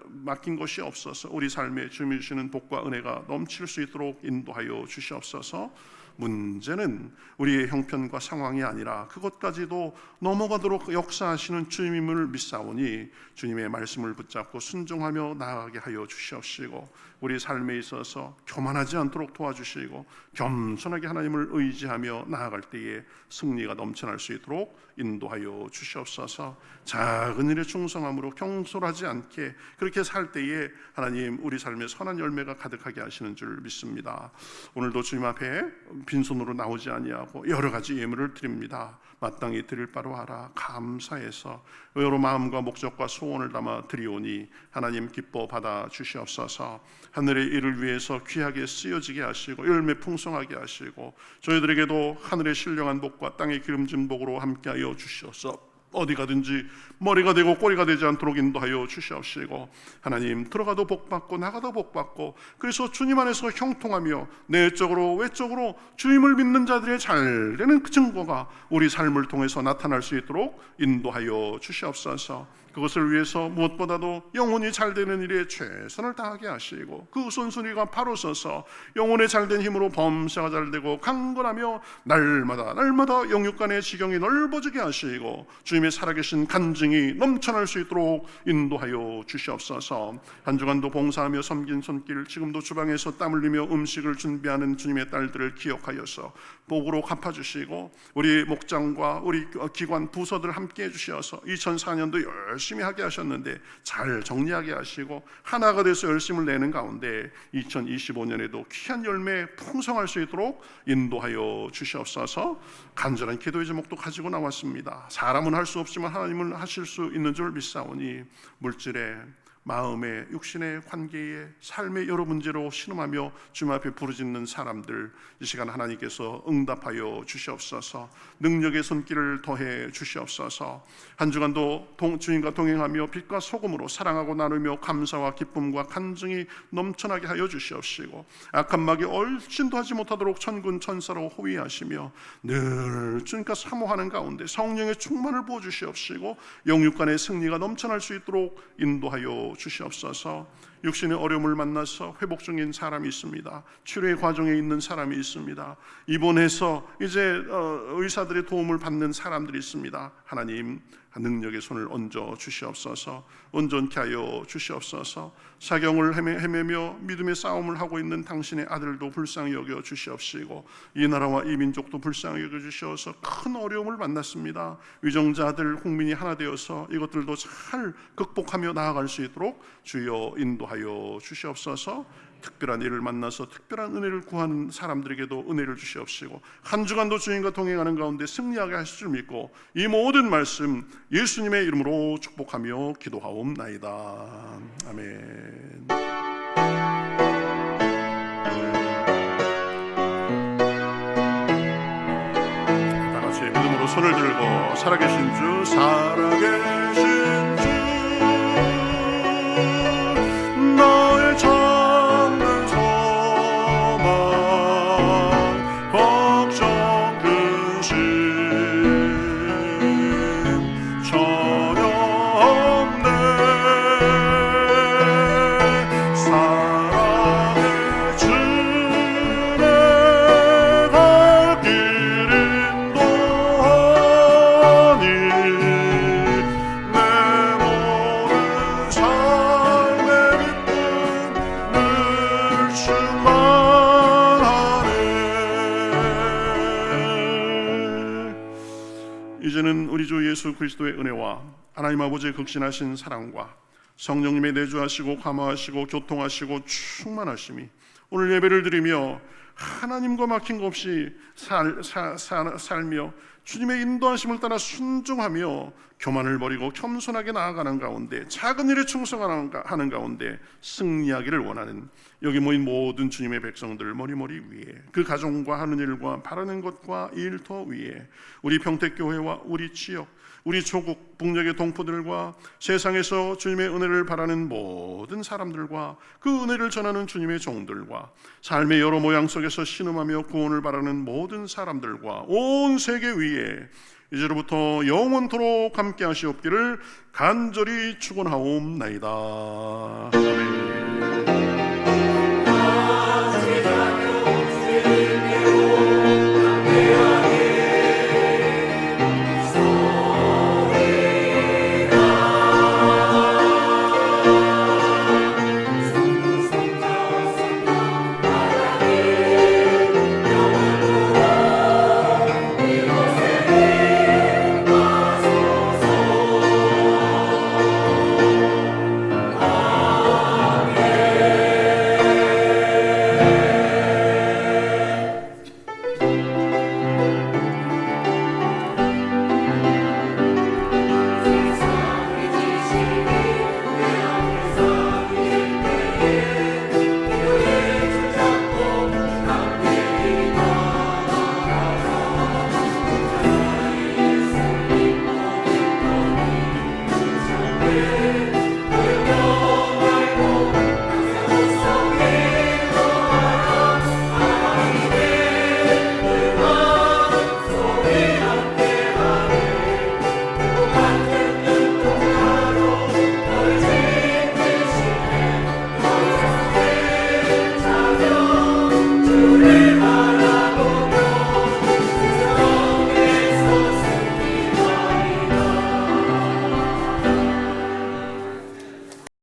막힌 것이 없어서 우리 삶에 주님이 주시는 복과 은혜가 넘칠 수 있도록 인도하여 주시옵소서. 문제는 우리의 형편과 상황이 아니라 그것까지도 넘어가도록 역사하시는 주님임을 믿사오니 주님의 말씀을 붙잡고 순종하며 나아가게 하여 주시옵시고 우리 삶에 있어서 교만하지 않도록 도와주시고 겸손하게 하나님을 의지하며 나아갈 때에 승리가 넘쳐날 수 있도록 인도하여 주시옵소서. 작은 일에 충성함으로 경솔하지 않게 그렇게 살 때에 하나님 우리 삶에 선한 열매가 가득하게 하시는 줄 믿습니다. 오늘도 주님 앞에 빈손으로 나오지 아니하고 여러 가지 예물을 드립니다. 마땅히 드릴 바로 알아 감사해서 여러 마음과 목적과 소원을 담아 드리오니 하나님 기뻐 받아 주시옵소서. 하늘의 일을 위해서 귀하게 쓰여지게 하시고 열매 풍성하게 하시고 저희들에게도 하늘의 신령한 복과 땅의 기름진 복으로 함께하여 주시옵소서. 어디 가든지 머리가 되고 꼬리가 되지 않도록 인도하여 주시옵시고 하나님, 들어가도 복받고 나가도 복받고 그래서 주님 안에서 형통하며 내적으로 외적으로 주님을 믿는 자들의 잘되는 그 증거가 우리 삶을 통해서 나타날 수 있도록 인도하여 주시옵소서. 그것을 위해서 무엇보다도 영혼이 잘되는 일에 최선을 다하게 하시고 그 우선순위가 바로 서서 영혼의 잘된 힘으로 범사가 잘되고 강건하며 날마다 영육간의 지경이 넓어지게 하시고 주님의 살아계신 간증이 넘쳐날 수 있도록 인도하여 주시옵소서. 한 주간도 봉사하며 섬긴 손길, 지금도 주방에서 땀 흘리며 음식을 준비하는 주님의 딸들을 기억하여서 복으로 갚아주시고 우리 목장과 우리 기관 부서들 함께 해주셔서 2004년도 열심히 하게 하셨는데 잘 정리하게 하시고 하나가 돼서 열심을 내는 가운데 2025년에도 귀한 열매 풍성할 수 있도록 인도하여 주시옵소서. 간절한 기도의 제목도 가지고 나왔습니다. 사람은 할 수 없지만 하나님은 하실 수 있는 줄 믿사오니 물질에 마음의 육신의 관계에 삶의 여러 문제로 신음하며 주님 앞에 부르짖는 사람들 이 시간 하나님께서 응답하여 주시옵소서. 능력의 손길을 더해 주시옵소서. 한 주간도 주님과 동행하며 빛과 소금으로 사랑하고 나누며 감사와 기쁨과 간증이 넘쳐나게 하여 주시옵시고 악한 마귀 얼씬도 하지 못하도록 천군 천사로 호위하시며 늘 주님과 사모하는 가운데 성령의 충만을 부어 주시옵시고 영육간의 승리가 넘쳐날 수 있도록 인도하여 주시옵소서. 육신의 어려움을 만나서 회복 중인 사람이 있습니다. 치료의 과정에 있는 사람이 있습니다. 입원해서 이제 의사들의 도움을 받는 사람들이 있습니다. 하나님 능력의 손을 얹어 주시옵소서. 온전케 하여 주시옵소서. 사경을 헤매며 믿음의 싸움을 하고 있는 당신의 아들도 불쌍히 여겨 주시옵시고 이 나라와 이 민족도 불쌍히 여겨 주시어서 큰 어려움을 만났습니다. 위정자들 국민이 하나 되어서 이것들도 잘 극복하며 나아갈 수 있도록 주여 인도하여 주시옵소서. 특별한 일을 만나서 특별한 은혜를 구하는 사람들에게도 은혜를 주시옵시고 한 주간도 주님과 동행하는 가운데 승리하게 하실 줄 믿고 이 모든 말씀 예수님의 이름으로 축복하며 기도하옵나이다. 아멘. 다 같이 믿음으로 손을 들고 살아계신 주 이제는 우리 주 예수 그리스도의 은혜와 하나님 아버지의 극신하신 사랑과 성령님의 내주하시고 감화하시고 교통하시고 충만하심이 오늘 예배를 드리며 하나님과 막힌 것 없이 살며 주님의 인도하심을 따라 순종하며 교만을 버리고 겸손하게 나아가는 가운데 작은 일에 충성하는 가운데 승리하기를 원하는 여기 모인 모든 주님의 백성들 머리머리 위에 그 가정과 하는 일과 바라는 것과 일터 위에 우리 평택교회와 우리 지역 우리 조국 북녘의 동포들과 세상에서 주님의 은혜를 바라는 모든 사람들과 그 은혜를 전하는 주님의 종들과 삶의 여러 모양 속에서 신음하며 구원을 바라는 모든 사람들과 온 세계 위에 이제로부터 영원토록 함께 하시옵기를 간절히 축원하옵나이다. 아멘.